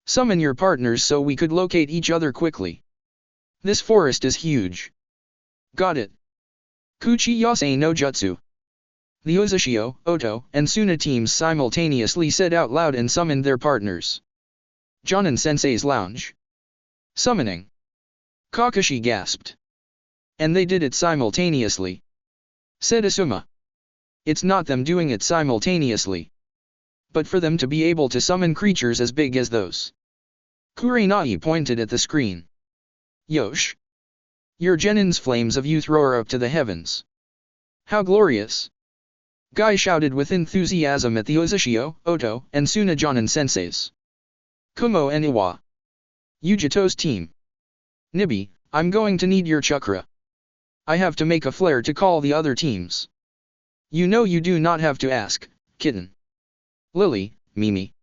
Summon your partners so we could locate each other quickly. This forest is huge. Got it. Kuchi Yasei no Jutsu. The Uzushio, Oto, and Suna teams simultaneously said out loud and summoned their partners. Jonin Sensei's lounge. Summoning. Kakashi gasped. And they did it simultaneously. Said Asuma. It's not them doing it simultaneously. But for them to be able to summon creatures as big as those. Kurenai pointed at the screen. Yosh. Your genin's flames of youth roar up to the heavens. How glorious! Guy shouted with enthusiasm at the Uzushio, Oto, and Suna Jonin senseis. Kumo and Iwa. Yujito's team. Nibi, I'm going to need your chakra. I have to make a flare to call the other teams. You know you do not have to ask, kitten. Lily, Mimi.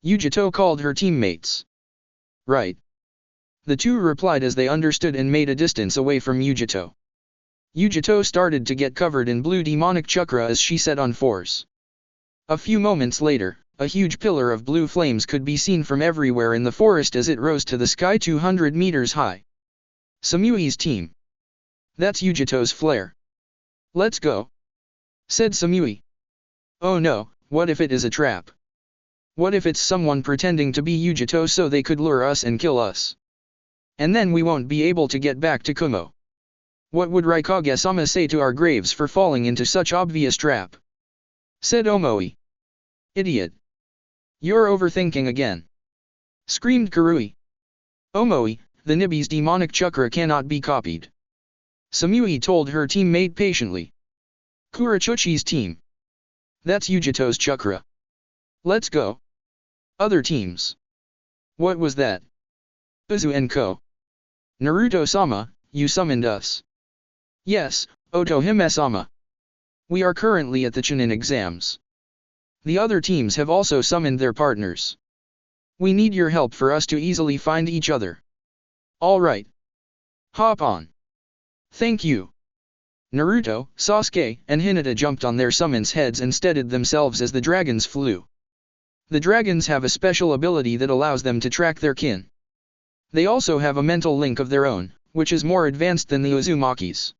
Yujito called her teammates. Right. The two replied as they understood and made a distance away from Yujito. Yujito started to get covered in blue demonic chakra as she set on force. A few moments later, a huge pillar of blue flames could be seen from everywhere in the forest as it rose to the sky 200 meters high. Samui's team. That's Yujito's flare. Let's go. Said Samui. Oh no, what if it is a trap? What if it's someone pretending to be Yujito so they could lure us and kill us? And then we won't be able to get back to Kumo. What would Raikage-sama say to our graves for falling into such obvious trap? Said Omoi. Idiot. You're overthinking again. Screamed Karui. Omoi, the Nibi's demonic chakra cannot be copied. Samui told her teammate patiently. Kurachuchi's team. That's Yujito's chakra. Let's go. Other teams. What was that? Uzu and Co. Naruto-sama, you summoned us. Yes, Otohime-sama. We are currently at the Chunin exams. The other teams have also summoned their partners. We need your help for us to easily find each other. All right. Hop on. Thank you. Naruto, Sasuke, and Hinata jumped on their summons heads and steadied themselves as the dragons flew. The dragons have a special ability that allows them to track their kin. They also have a mental link of their own, which is more advanced than the Uzumaki's.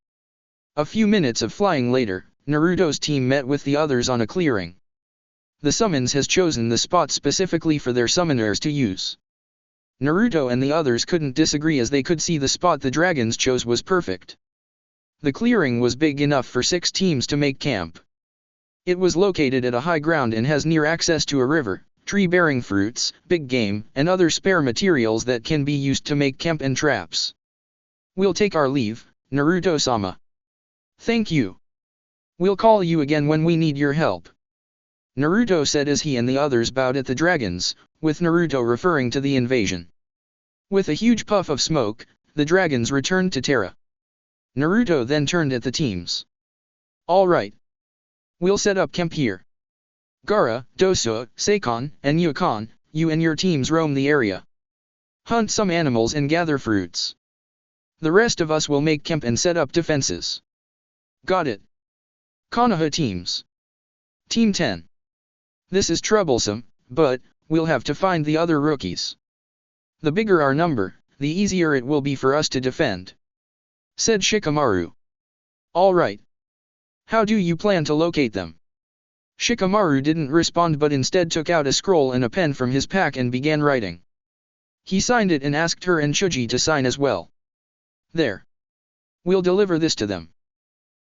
A few minutes of flying later, Naruto's team met with the others on a clearing. The summons has chosen the spot specifically for their summoners to use. Naruto and the others couldn't disagree as they could see the spot the dragons chose was perfect. The clearing was big enough for 6 teams to make camp. It was located at a high ground and has near access to a river, tree-bearing fruits, big game, and other spare materials that can be used to make camp and traps. We'll take our leave, Naruto-sama. Thank you. We'll call you again when we need your help. Naruto said as he and the others bowed at the dragons, with Naruto referring to the invasion. With a huge puff of smoke, the dragons returned to Terra. Naruto then turned at the teams. Alright. We'll set up camp here. Gaara, Dosa, Seikon, and Yukon, you and your teams roam the area. Hunt some animals and gather fruits. The rest of us will make camp and set up defenses. Got it. Konoha teams. Team 10. This is troublesome, but we'll have to find the other rookies. The bigger our number, the easier it will be for us to defend, said Shikamaru. Alright. How do you plan to locate them? Shikamaru didn't respond but instead took out a scroll and a pen from his pack and began writing. He signed it and asked her and Chuji to sign as well. There. We'll deliver this to them,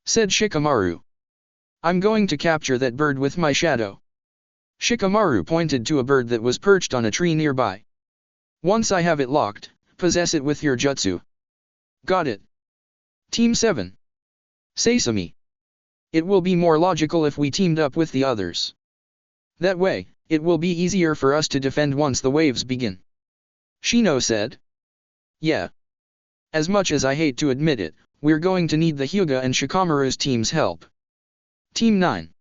said Shikamaru. I'm going to capture that bird with my shadow. Shikamaru pointed to a bird that was perched on a tree nearby. Once I have it locked, possess it with your jutsu. Got it. Team 7. Sasami. It will be more logical if we teamed up with the others. That way, it will be easier for us to defend once the waves begin. Shino said. Yeah. As much as I hate to admit it, we're going to need the Hyuga and Shikamaru's team's help. Team 9.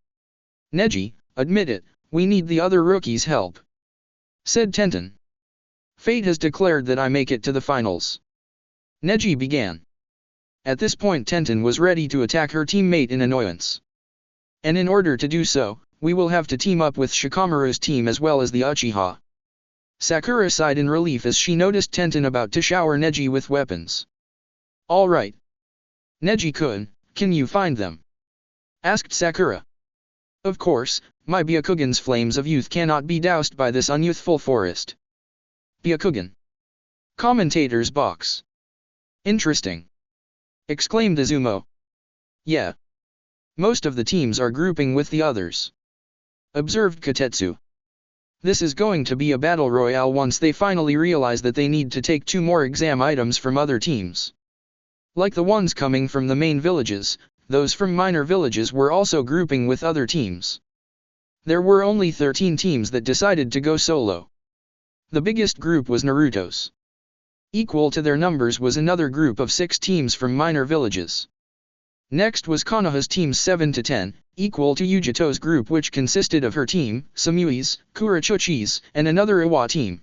Neji, admit it, we need the other rookies' help, said Tenten. Fate has declared that I make it to the finals. Neji began. At this point Tenten was ready to attack her teammate in annoyance. And in order to do so, we will have to team up with Shikamaru's team as well as the Uchiha. Sakura sighed in relief as she noticed Tenten about to shower Neji with weapons. Alright. Neji-kun, can you find them? Asked Sakura. Of course, my Byakugan's flames of youth cannot be doused by this unyouthful forest. Byakugan. Commentator's box. Interesting. Exclaimed Izumo. Yeah. Most of the teams are grouping with the others. Observed Kotetsu. This is going to be a battle royale once they finally realize that they need to take 2 more exam items from other teams. Like the ones coming from the main villages, those from minor villages were also grouping with other teams. There were only 13 teams that decided to go solo. The biggest group was Naruto's. Equal to their numbers was another group of 6 teams from minor villages. Next was Konoha's teams 7 to 10, equal to Yujito's group which consisted of her team, Samui's, Kurachuchi's, and another Iwa team.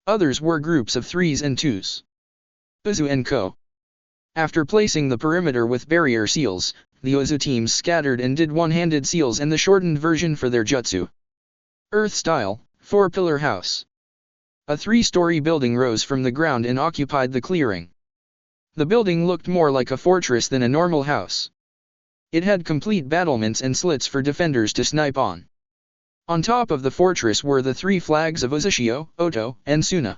Others were groups of 3s and 2s. Uzu and Co. After placing the perimeter with barrier seals, the Uzu teams scattered and did one-handed seals and the shortened version for their jutsu. Earth style, 4-pillar house. A 3-story building rose from the ground and occupied the clearing. The building looked more like a fortress than a normal house. It had complete battlements and slits for defenders to snipe on. On top of the fortress were the 3 flags of Uzushio, Oto, and Suna.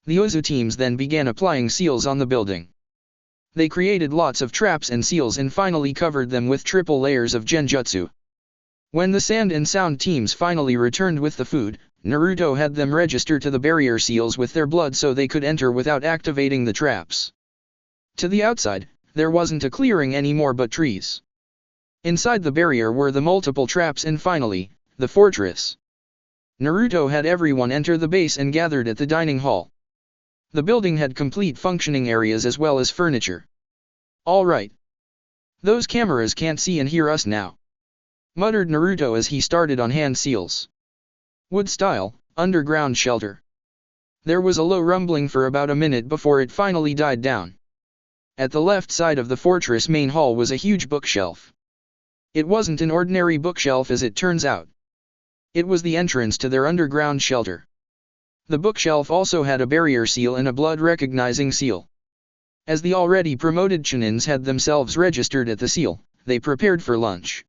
The Uzu teams then began applying seals on the building. They created lots of traps and seals and finally covered them with triple layers of genjutsu. When the sand and sound teams finally returned with the food, Naruto had them register to the barrier seals with their blood so they could enter without activating the traps. To the outside, there wasn't a clearing anymore but trees. Inside the barrier were the multiple traps and finally, the fortress. Naruto had everyone enter the base and gathered at the dining hall. The building had complete functioning areas as well as furniture. Alright. Those cameras can't see and hear us now, muttered Naruto as he started on hand seals. Wood style, underground shelter. There was a low rumbling for about a minute before it finally died down. At the left side of the fortress main hall was a huge bookshelf. It wasn't an ordinary bookshelf as it turns out. It was the entrance to their underground shelter. The bookshelf also had a barrier seal and a blood-recognizing seal. As the already promoted Chunins had themselves registered at the seal, they prepared for lunch.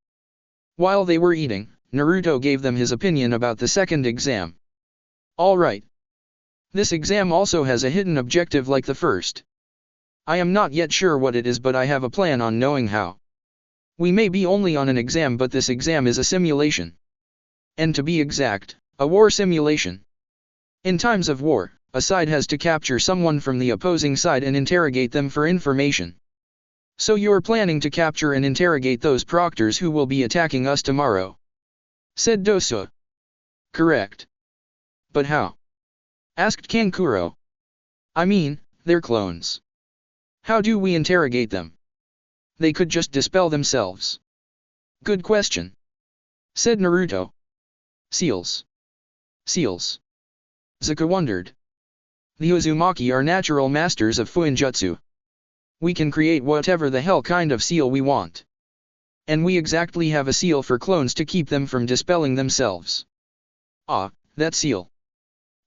While they were eating, Naruto gave them his opinion about the second exam. Alright. This exam also has a hidden objective like the first. I am not yet sure what it is but I have a plan on knowing how. We may be only on an exam but this exam is a simulation. And to be exact, a war simulation. In times of war, a side has to capture someone from the opposing side and interrogate them for information. So you're planning to capture and interrogate those proctors who will be attacking us tomorrow? Said Dosa. Correct. But how? Asked Kankuro. I mean, they're clones. How do we interrogate them? They could just dispel themselves. Good question. Said Naruto. Seals. Seals. Zuka wondered. The Uzumaki are natural masters of fuinjutsu. We can create whatever the hell kind of seal we want. And we exactly have a seal for clones to keep them from dispelling themselves. Ah, that seal.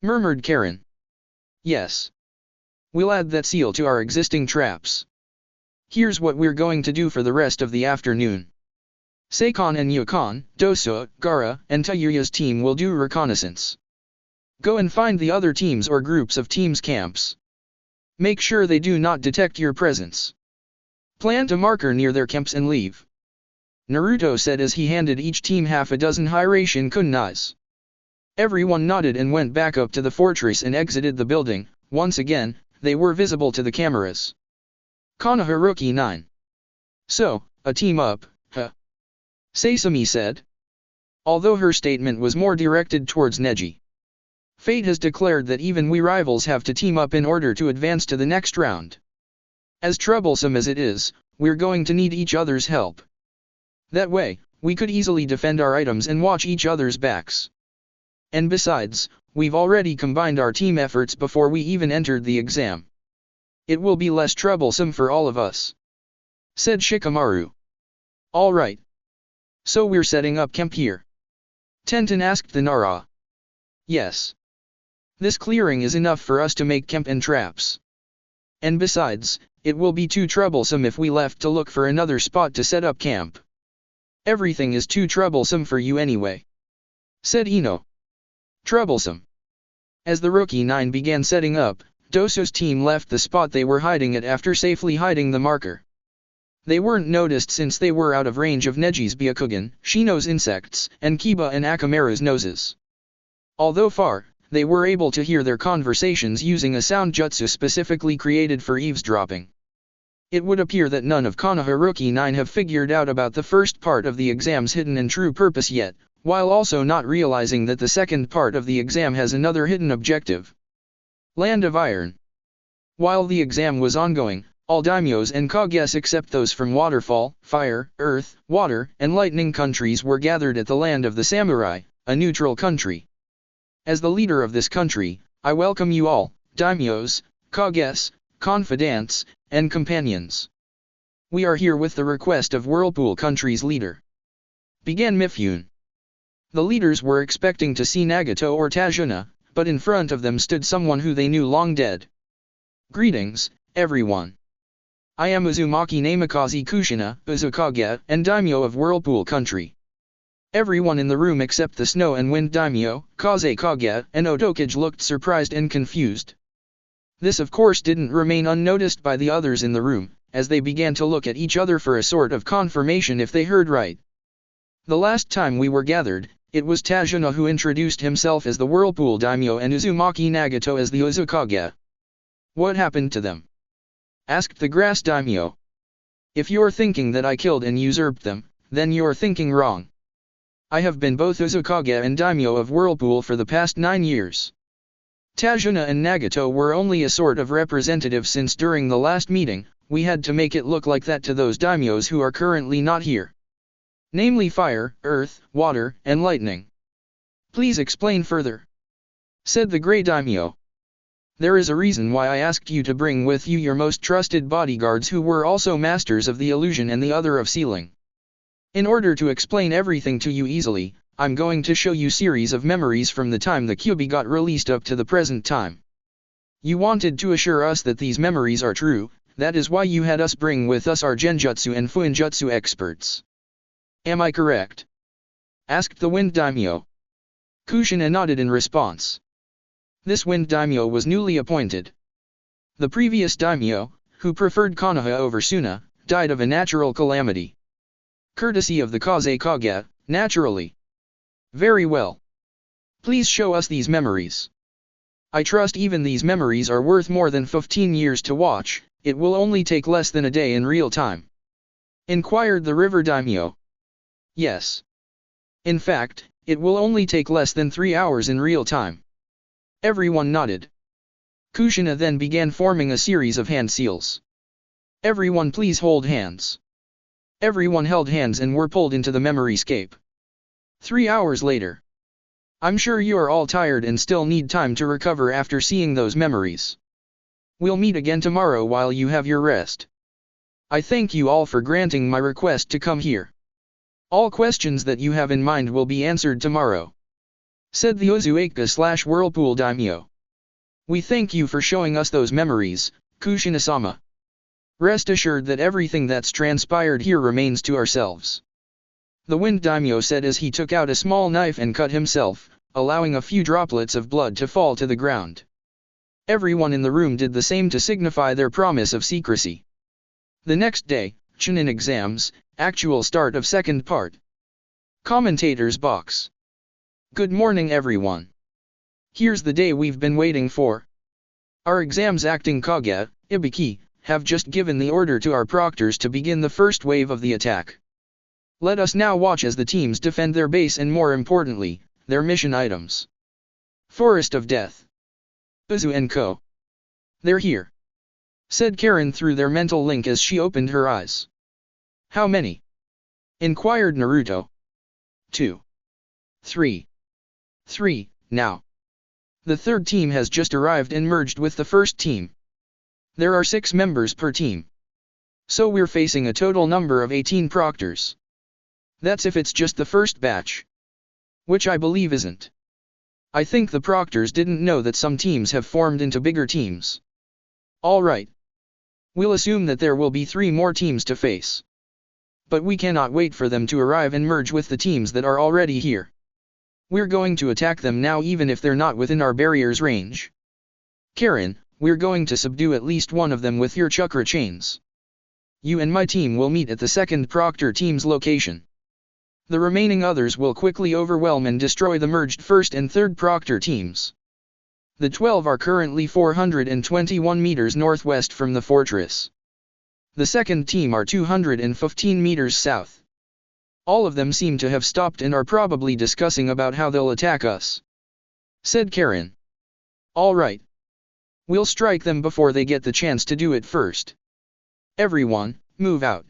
Murmured Karen. Yes. We'll add that seal to our existing traps. Here's what we're going to do for the rest of the afternoon. Seikon and Yukon, Dosa, Gaara, and Tayuya's team will do reconnaissance. Go and find the other teams or groups of teams' camps. Make sure they do not detect your presence. Plant a marker near their camps and leave. Naruto said as he handed each team half a dozen high-ration kunais. Everyone nodded and went back up to the fortress and exited the building. Once again, they were visible to the cameras. Konoha 9. So, a team up, huh? Sasami said. Although her statement was more directed towards Neji. Fate has declared that even we rivals have to team up in order to advance to the next round. As troublesome as it is, we're going to need each other's help. That way, we could easily defend our items and watch each other's backs. And besides, we've already combined our team efforts before we even entered the exam. It will be less troublesome for all of us. Said Shikamaru. All right. So we're setting up camp here? Tenten asked the Nara. Yes. This clearing is enough for us to make camp and traps. And besides, it will be too troublesome if we left to look for another spot to set up camp. Everything is too troublesome for you anyway. Said Ino. Troublesome. As the Rookie 9 began setting up, Doso's team left the spot they were hiding at after safely hiding the marker. They weren't noticed since they were out of range of Neji's Byakugan, Shino's insects, and Kiba and Akamaru's noses. Although far, they were able to hear their conversations using a sound jutsu specifically created for eavesdropping. It would appear that none of Konoha Rookie 9 have figured out about the first part of the exam's hidden and true purpose yet, while also not realizing that the second part of the exam has another hidden objective. Land of Iron. While the exam was ongoing, all daimyos and kages except those from Waterfall, Fire, Earth, Water, and Lightning countries were gathered at the land of the Samurai, a neutral country. As the leader of this country, I welcome you all, daimyos, kages, confidants, and companions. We are here with the request of Whirlpool Country's leader. Began Mifune. The leaders were expecting to see Nagato or Tajuna, but in front of them stood someone who they knew long dead. Greetings, everyone. I am Uzumaki Namikaze Kushina, Uzukage, and Daimyo of Whirlpool Country. Everyone in the room except the Snow and Wind Daimyo, Kaze Kage, and Otokage looked surprised and confused. This of course didn't remain unnoticed by the others in the room, as they began to look at each other for a sort of confirmation if they heard right. The last time we were gathered, it was Tajuna who introduced himself as the Whirlpool Daimyo and Uzumaki Nagato as the Uzukage. What happened to them? Asked the Grass Daimyo. If you're thinking that I killed and usurped them, then you're thinking wrong. I have been both Uzukage and Daimyo of Whirlpool for the past 9 years. Tajuna and Nagato were only a sort of representative since during the last meeting, we had to make it look like that to those daimyos who are currently not here. Namely Fire, Earth, Water, and Lightning. Please explain further. Said the Grey Daimyo. There is a reason why I asked you to bring with you your most trusted bodyguards who were also masters of the illusion and the other of sealing. In order to explain everything to you easily, I'm going to show you series of memories from the time the Kyuubi got released up to the present time. You wanted to assure us that these memories are true, that is why you had us bring with us our genjutsu and fuinjutsu experts. Am I correct? Asked the Wind Daimyo. Kushina nodded in response. This Wind Daimyo was newly appointed. The previous Daimyo, who preferred Konoha over Suna, died of a natural calamity. Courtesy of the Kaze Kage, naturally. Very well. Please show us these memories. I trust even these memories are worth more than 15 years to watch, It will only take less than a day in real time. Inquired the river daimyo. Yes. In fact, it will only take less than 3 hours in real time. Everyone nodded. Kushina then began forming a series of hand seals. Everyone please hold hands. Everyone held hands and were pulled into the memory scape. 3 hours later. I'm sure you are all tired and still need time to recover after seeing those memories. We'll meet again tomorrow while you have your rest. I thank you all for granting my request to come here. All questions that you have in mind will be answered tomorrow. Said the Uzumaki/Whirlpool Daimyo. We thank you for showing us those memories, Kushina-sama. Rest assured that everything that's transpired here remains to ourselves. The Wind Daimyo said as he took out a small knife and cut himself, allowing a few droplets of blood to fall to the ground. Everyone in the room did the same to signify their promise of secrecy. The next day, Chunin exams, actual start of second part. Commentators box. Good morning everyone. Here's the day we've been waiting for. Our exams acting Kage, Ibiki, have just given the order to our proctors to begin the first wave of the attack. Let us now watch as the teams defend their base and more importantly, their mission items. Forest of Death. Uzu and Co. They're here. Said Karen through their mental link as she opened her eyes. How many? Inquired Naruto. 2. 3. 3, now. The third team has just arrived and merged with the first team. There are 6 members per team. So we're facing a total number of 18 proctors. That's if it's just the first batch. Which I believe isn't. I think the proctors didn't know that some teams have formed into bigger teams. Alright. We'll assume that there will be 3 more teams to face. But we cannot wait for them to arrive and merge with the teams that are already here. We're going to attack them now even if they're not within our barrier's range. Karen, we're going to subdue at least one of them with your chakra chains. You and my team will meet at the second proctor team's location. The remaining others will quickly overwhelm and destroy the merged first and third proctor teams. The 12 are currently 421 meters northwest from the fortress. The second team are 215 meters south. All of them seem to have stopped and are probably discussing about how they'll attack us. Said Karen. Alright. We'll strike them before they get the chance to do it first. Everyone, move out.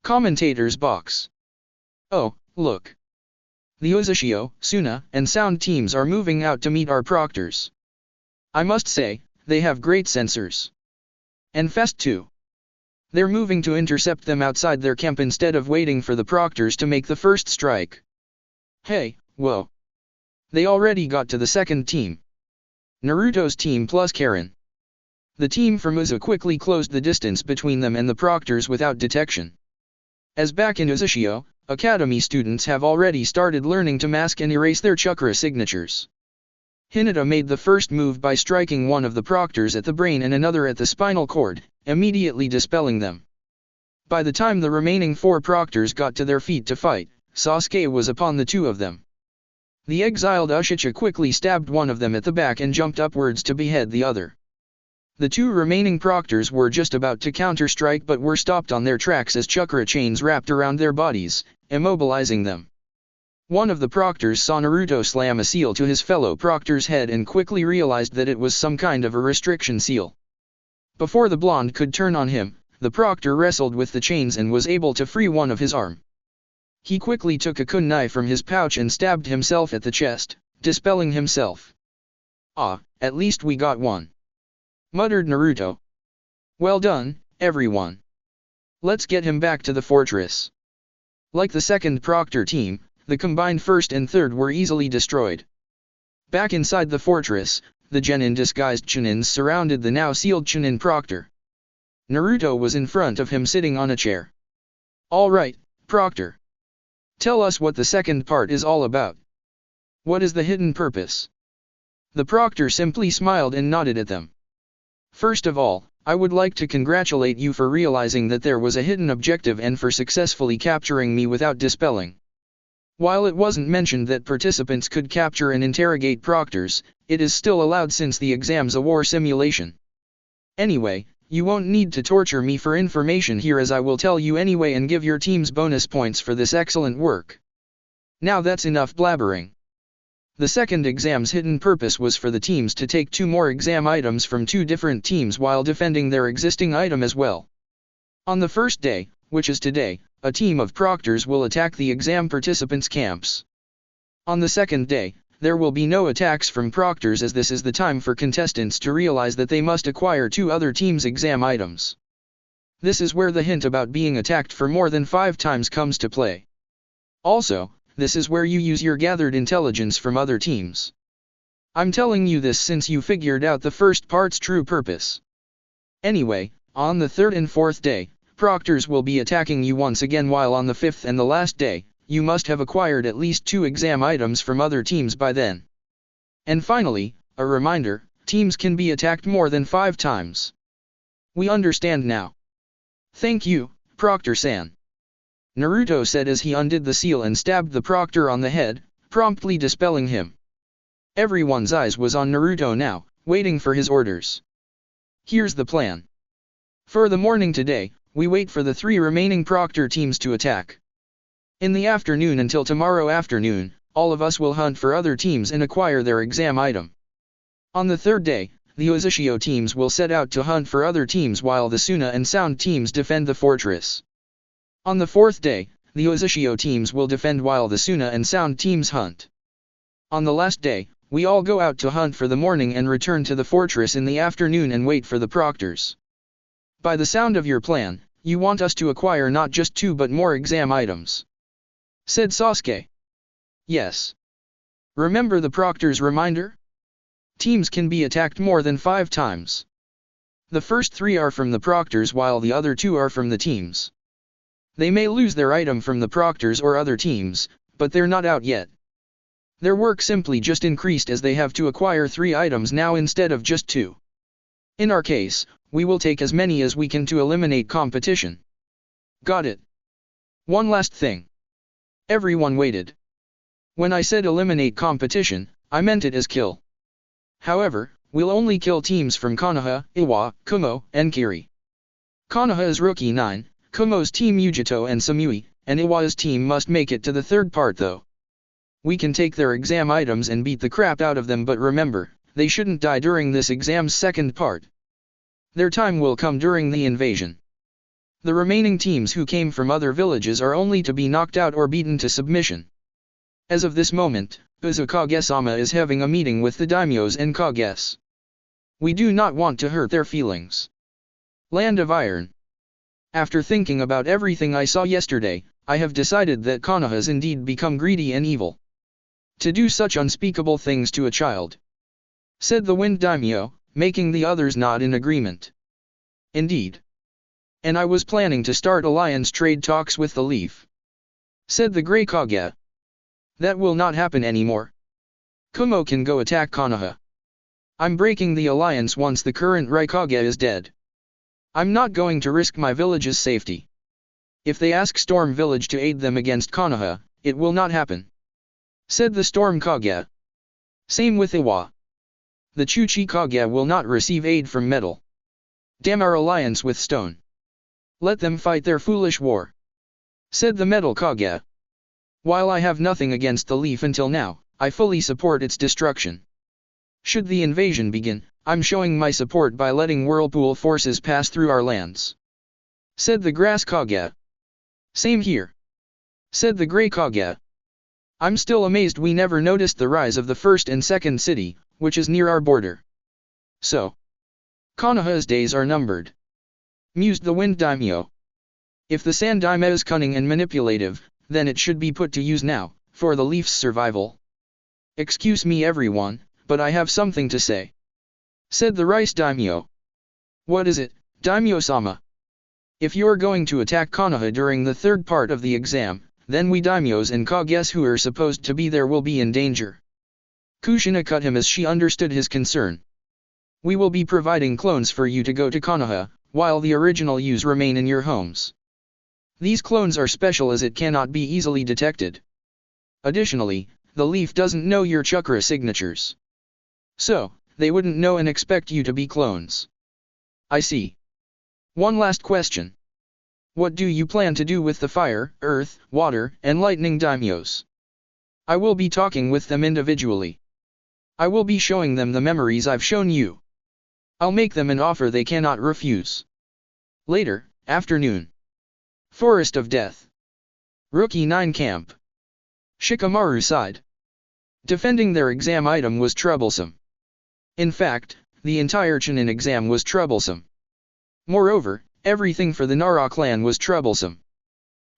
Commentators box. Oh, look. The Uzushio, Suna, and Sound teams are moving out to meet our proctors. I must say, they have great sensors. And fast too. They're moving to intercept them outside their camp instead of waiting for the proctors to make the first strike. Hey, whoa. They already got to the second team. Naruto's team plus Karen. The team from Uzu quickly closed the distance between them and the proctors without detection. As back in Uzushio, Academy students have already started learning to mask and erase their chakra signatures. Hinata made the first move by striking one of the proctors at the brain and another at the spinal cord, immediately dispelling them. By the time the remaining 4 proctors got to their feet to fight, Sasuke was upon the 2 of them. The exiled Ushicha quickly stabbed one of them at the back and jumped upwards to behead the other. The 2 remaining proctors were just about to counter-strike but were stopped on their tracks as chakra chains wrapped around their bodies, immobilizing them. One of the proctors saw Naruto slam a seal to his fellow proctor's head and quickly realized that it was some kind of a restriction seal. Before the blonde could turn on him, the proctor wrestled with the chains and was able to free one of his arm. He quickly took a kunai from his pouch and stabbed himself at the chest, dispelling himself. Ah, at least we got one. Muttered Naruto. Well done, everyone. Let's get him back to the fortress. Like the second proctor team, the combined first and third were easily destroyed. Back inside the fortress, the genin disguised Chunins surrounded the now sealed Chunin proctor. Naruto was in front of him sitting on a chair. Alright, proctor. Tell us what the second part is all about. What is the hidden purpose? The proctor simply smiled and nodded at them. First of all, I would like to congratulate you for realizing that there was a hidden objective and for successfully capturing me without dispelling. While it wasn't mentioned that participants could capture and interrogate proctors, it is still allowed since the exam's a war simulation. Anyway, you won't need to torture me for information here, as I will tell you anyway and give your teams bonus points for this excellent work. Now that's enough blabbering. The second exam's hidden purpose was for the teams to take 2 more exam items from 2 different teams while defending their existing item as well. On the first day, which is today, a team of proctors will attack the exam participants' camps. On the second day, there will be no attacks from proctors, as this is the time for contestants to realize that they must acquire 2 other teams' exam items. This is where the hint about being attacked for more than 5 times comes to play. Also, this is where you use your gathered intelligence from other teams. I'm telling you this since you figured out the first part's true purpose. Anyway, on the third and fourth day, proctors will be attacking you once again, while on the fifth and the last day, you must have acquired at least 2 exam items from other teams by then. And finally, a reminder, teams can be attacked more than 5 times. We understand now. Thank you, Proctor-san. Naruto said as he undid the seal and stabbed the proctor on the head, promptly dispelling him. Everyone's eyes was on Naruto now, waiting for his orders. Here's the plan. For the morning today, we wait for the 3 remaining proctor teams to attack. In the afternoon until tomorrow afternoon, all of us will hunt for other teams and acquire their exam item. On the third day, the Uzushio teams will set out to hunt for other teams while the Suna and Sound teams defend the fortress. On the fourth day, the Uzushio teams will defend while the Suna and Sound teams hunt. On the last day, we all go out to hunt for the morning and return to the fortress in the afternoon and wait for the proctors. By the sound of your plan, you want us to acquire not just 2 but more exam items, said Sasuke. Yes. Remember the proctor's reminder? Teams can be attacked more than 5 times. The first 3 are from the proctors while the other 2 are from the teams. They may lose their item from the proctors or other teams, but they're not out yet. Their work simply just increased as they have to acquire 3 items now instead of just 2. In our case, we will take as many as we can to eliminate competition. Got it. One last thing. Everyone waited. When I said eliminate competition, I meant it as kill. However, we'll only kill teams from Konoha, Iwa, Kumo, and Kiri. Konoha is Rookie 9, Kumo's team Yujito and Samui, and Iwa's team must make it to the third part though. We can take their exam items and beat the crap out of them, but remember, they shouldn't die during this exam's second part. Their time will come during the invasion. The remaining teams who came from other villages are only to be knocked out or beaten to submission. As of this moment, Uzukage-sama is having a meeting with the daimyos and kages. We do not want to hurt their feelings. Land of Iron. After thinking about everything I saw yesterday, I have decided that Konoha has indeed become greedy and evil. To do such unspeakable things to a child, said the Wind Daimyo, making the others nod in agreement. Indeed. And I was planning to start alliance trade talks with the Leaf, said the Grey Kage. That will not happen anymore. Kumo can go attack Konoha. I'm breaking the alliance once the current Raikage is dead. I'm not going to risk my village's safety. If they ask Storm Village to aid them against Konoha, it will not happen, said the Storm Kage. Same with Iwa. The Chuchi Kage will not receive aid from metal. Damn our alliance with stone. Let them fight their foolish war, said the Metal Kage. While I have nothing against the Leaf until now, I fully support its destruction. Should the invasion begin, I'm showing my support by letting whirlpool forces pass through our lands, said the Grass Kage. Same here, said the Grey Kage. I'm still amazed we never noticed the rise of the first and second city, which is near our border. So, Konoha's days are numbered, mused the Wind Daimyo. If the Sand Daimyo is cunning and manipulative, then it should be put to use now, for the Leaf's survival. Excuse me everyone, but I have something to say, said the Rice Daimyo. What is it, Daimyo-sama? If you're going to attack Konoha during the third part of the exam, then we daimyos and kages who are supposed to be there will be in danger. Kushina cut him as she understood his concern. We will be providing clones for you to go to Konoha, while the original yous remain in your homes. These clones are special as it cannot be easily detected. Additionally, the Leaf doesn't know your chakra signatures. So, they wouldn't know and expect you to be clones. I see. One last question. What do you plan to do with the fire, earth, water, and lightning daimyos? I will be talking with them individually. I will be showing them the memories I've shown you. I'll make them an offer they cannot refuse. Later, afternoon. Forest of Death. Rookie 9 Camp. Shikamaru sighed. Defending their exam item was troublesome. In fact, the entire Chunin exam was troublesome. Moreover, everything for the Nara clan was troublesome.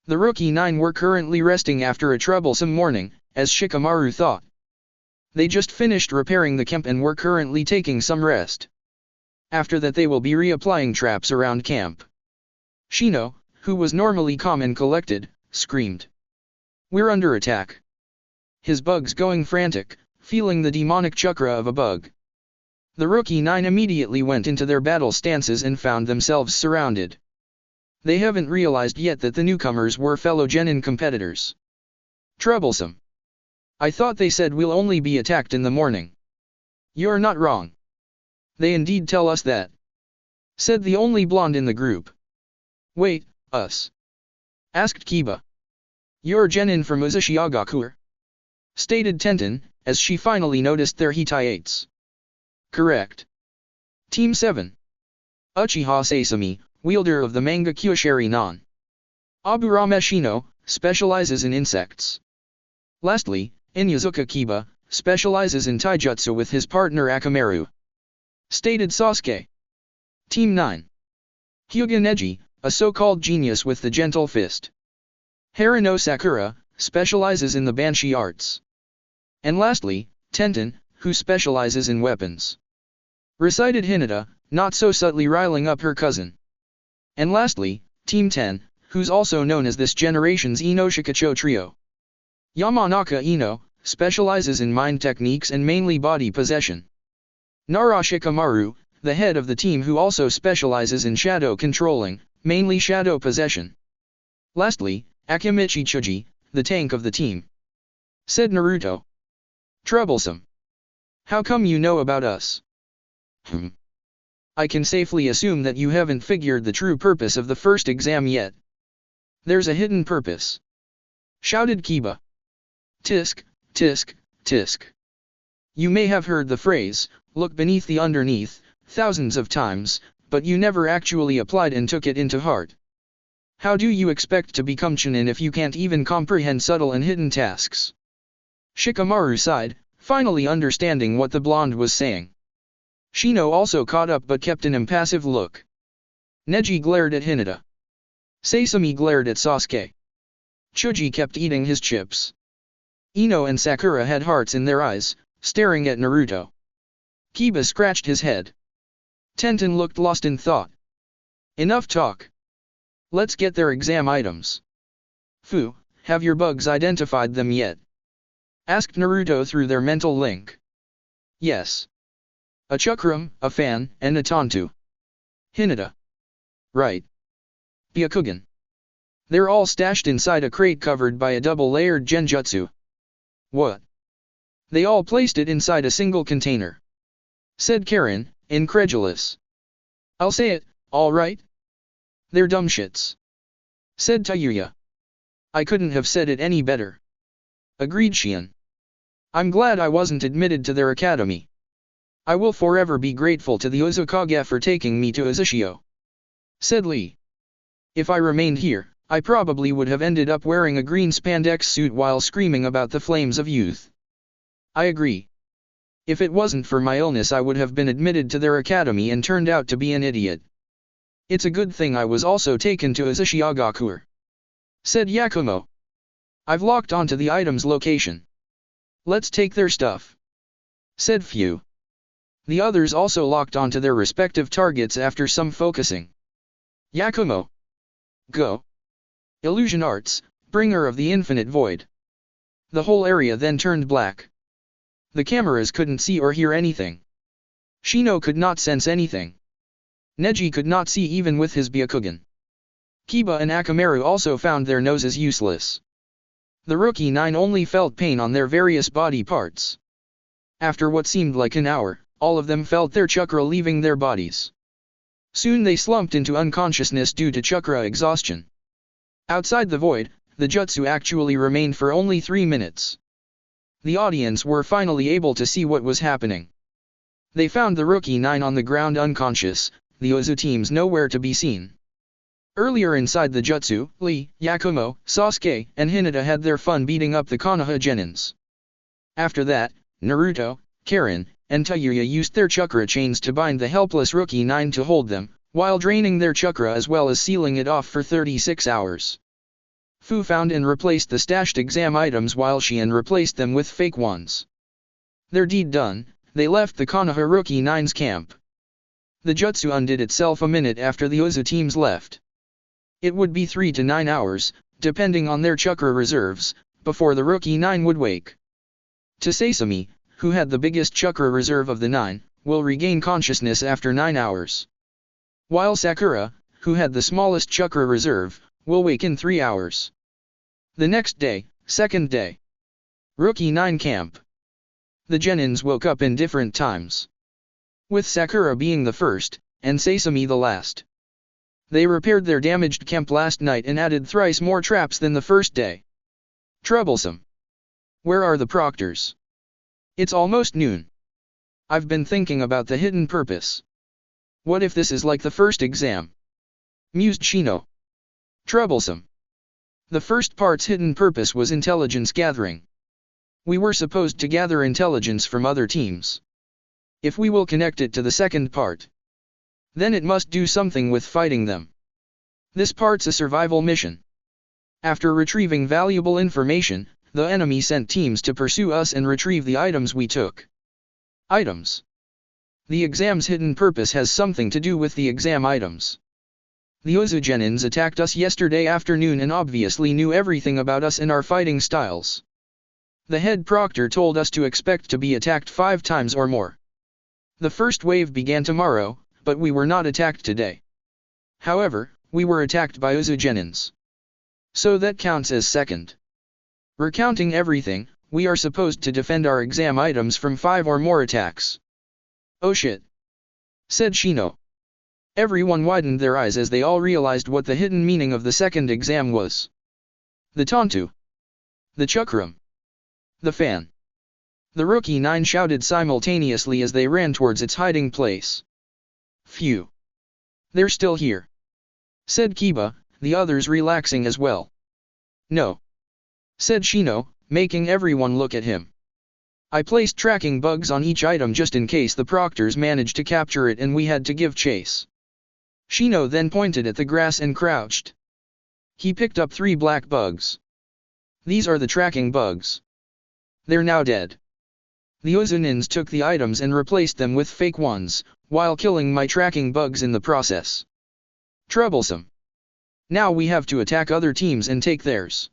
The Rookie 9 were currently resting after a troublesome morning, as Shikamaru thought. They just finished repairing the camp and were currently taking some rest. After that they will be reapplying traps around camp. Shino, who was normally calm and collected, screamed. We're under attack. His bugs going frantic, feeling the demonic chakra of a bug. The Rookie 9 immediately went into their battle stances and found themselves surrounded. They haven't realized yet that the newcomers were fellow genin competitors. Troublesome. I thought they said we'll only be attacked in the morning. You're not wrong. They indeed tell us that. Said the only blonde in the group. Wait, us? Asked Kiba. You're genin from Uzushiagakur? Stated Tenten, as she finally noticed their Hitaiates. Correct. Team 7. Uchiha Sasami, wielder of the manga Kyoshari Nan. Aburame Shino, specializes in insects. Lastly, Inyazuka Kiba, specializes in taijutsu with his partner Akamaru. Stated Sasuke. Team 9. Hyuga Neji, a so-called genius with the gentle fist. Harino Sakura, specializes in the Banshee arts. And lastly, Tenten, who specializes in weapons. Recited Hinata, not so subtly riling up her cousin. And lastly, Team 10, who's also known as this generation's Ino Shikacho trio. Yamanaka Ino, specializes in mind techniques and mainly body possession. Nara Shikamaru, the head of the team who also specializes in shadow controlling, mainly shadow possession. Lastly, Akimichi Chuji, the tank of the team. Said Naruto. Troublesome. How come you know about us? I can safely assume that you haven't figured the true purpose of the first exam yet. There's a hidden purpose. Shouted Kiba. Tisk, tisk, tisk. You may have heard the phrase, look beneath the underneath, thousands of times, but you never actually applied and took it into heart. How do you expect to become Chunin if you can't even comprehend subtle and hidden tasks? Shikamaru sighed, finally understanding what the blonde was saying. Shino also caught up but kept an impassive look. Neji glared at Hinata. Sasami glared at Sasuke. Chuji kept eating his chips. Ino and Sakura had hearts in their eyes, staring at Naruto. Kiba scratched his head. Tenten looked lost in thought. Enough talk. Let's get their exam items. Fu, have your bugs identified them yet? Asked Naruto through their mental link. Yes. A chakram, a fan, and a tantu. Hinata. Right. Byakugan. They're all stashed inside a crate covered by a double-layered genjutsu. What? They all placed it inside a single container. Said Karen, incredulous. I'll say it, all right? They're dumb shits. Said Tayuya. I couldn't have said it any better. Agreed Shion. I'm glad I wasn't admitted to their academy. I will forever be grateful to the Uzukage for taking me to Uzushio. Said Lee. If I remained here, I probably would have ended up wearing a green spandex suit while screaming about the flames of youth. I agree. If it wasn't for my illness I would have been admitted to their academy and turned out to be an idiot. It's a good thing I was also taken to Uzushiagakur. Said Yakumo. I've locked onto the item's location. Let's take their stuff. Said Fu. The others also locked onto their respective targets after some focusing. Yakumo. Go. Illusion Arts, bringer of the infinite void. The whole area then turned black. The cameras couldn't see or hear anything. Shino could not sense anything. Neji could not see even with his Byakugan. Kiba and Akamaru also found their noses useless. The Rookie 9 only felt pain on their various body parts. After what seemed like an hour, all of them felt their chakra leaving their bodies. Soon they slumped into unconsciousness due to chakra exhaustion. Outside the void, the jutsu actually remained for only 3 minutes. The audience were finally able to see what was happening. They found the rookie 9 on the ground unconscious, the Ozu teams nowhere to be seen. Earlier inside the jutsu, Lee, Yakumo, Sasuke, and Hinata had their fun beating up the Konoha genins. After that, Naruto, Karen, and Tayuya used their chakra chains to bind the helpless rookie 9 to hold them, while draining their chakra as well as sealing it off for 36 hours. Fu found and replaced the stashed exam items while Xian replaced them with fake ones. Their deed done, they left the Konoha rookie 9's camp. The jutsu undid itself a minute after the Ozu teams left. It would be 3 to 9 hours, depending on their chakra reserves, before the rookie 9 would wake. To Sasami, who had the biggest chakra reserve of the 9, will regain consciousness after 9 hours. While Sakura, who had the smallest chakra reserve, will wake in 3 hours. The next day, second day. Rookie 9 camp. The genins woke up in different times. With Sakura being the first, and Sasami the last. They repaired their damaged camp last night and added thrice more traps than the first day. Troublesome. Where are the proctors? It's almost noon. I've been thinking about the hidden purpose. What if this is like the first exam? Mused Shino. Troublesome. The first part's hidden purpose was intelligence gathering. We were supposed to gather intelligence from other teams. If we will connect it to the second part, then it must do something with fighting them. This part's a survival mission. After retrieving valuable information, the enemy sent teams to pursue us and retrieve the items we took. Items. The exam's hidden purpose has something to do with the exam items. The Ozu genins attacked us yesterday afternoon and obviously knew everything about us and our fighting styles. The head proctor told us to expect to be attacked 5 times or more. The first wave began tomorrow, but we were not attacked today. However, we were attacked by Ozu genins. So that counts as second. Recounting everything, we are supposed to defend our exam items from 5 or more attacks. Oh shit, said Shino. Everyone widened their eyes as they all realized what the hidden meaning of the second exam was. The Tantu. The Chakram. The fan. The rookie 9 shouted simultaneously as they ran towards its hiding place. Phew. They're still here, said Kiba, the others relaxing as well. No, said Shino, making everyone look at him. I placed tracking bugs on each item just in case the proctors managed to capture it and we had to give chase. Shino then pointed at the grass and crouched. He picked up 3 black bugs. These are the tracking bugs. They're now dead. The Ozunins took the items and replaced them with fake ones, while killing my tracking bugs in the process. Troublesome. Now we have to attack other teams and take theirs.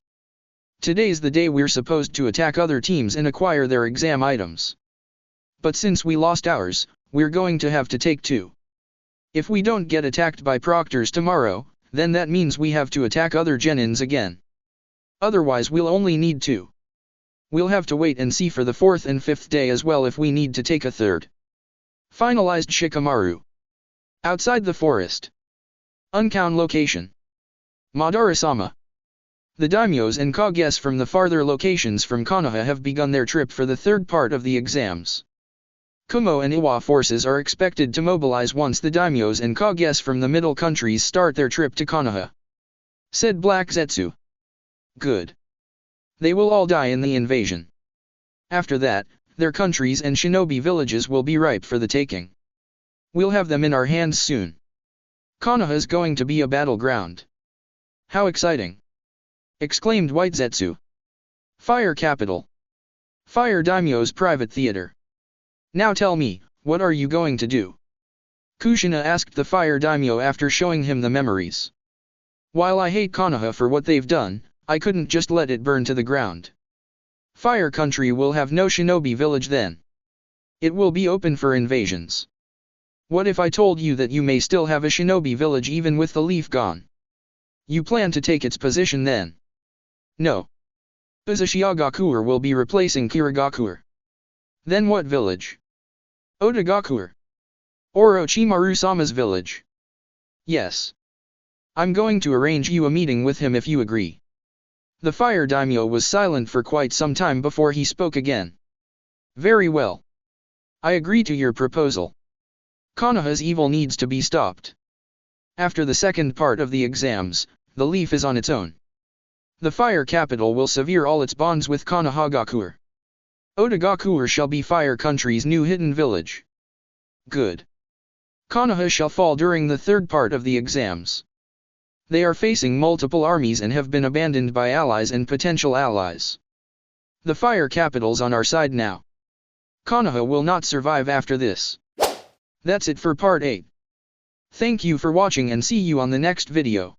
Today's the day we're supposed to attack other teams and acquire their exam items. But since we lost ours, we're going to have to take 2. If we don't get attacked by proctors tomorrow, then that means we have to attack other genins again. Otherwise we'll only need 2. We'll have to wait and see for the 4th and 5th day as well if we need to take a 3rd. Finalized Shikamaru. Outside the forest. Unknown location. Madara-sama. The daimyos and kages from the farther locations from Konoha have begun their trip for the 3rd part of the exams. Kumo and Iwa forces are expected to mobilize once the daimyos and kages from the middle countries start their trip to Konoha, said Black Zetsu. Good. They will all die in the invasion. After that, their countries and shinobi villages will be ripe for the taking. We'll have them in our hands soon. Konoha's going to be a battleground. How exciting! Exclaimed White Zetsu. Fire capital. Fire daimyo's private theater. Now tell me, what are you going to do? Kushina asked the fire daimyo after showing him the memories. While I hate Konoha for what they've done, I couldn't just let it burn to the ground. Fire country will have no shinobi village then. It will be open for invasions. What if I told you that you may still have a shinobi village even with the leaf gone? You plan to take its position then? No. Uzushiagakuer will be replacing Kiragakuer. Then what village? Otagakuer. Or Ochimaru-sama's village. Yes. I'm going to arrange you a meeting with him if you agree. The fire daimyo was silent for quite some time before he spoke again. Very well. I agree to your proposal. Konoha's evil needs to be stopped. After the second part of the exams, the leaf is on its own. The fire capital will sever all its bonds with Konohagakure. Odagakure shall be Fire Country's new hidden village. Good. Konoha shall fall during the third part of the exams. They are facing multiple armies and have been abandoned by allies and potential allies. The fire capital's on our side now. Konoha will not survive after this. That's it for part 8. Thank you for watching and see you on the next video.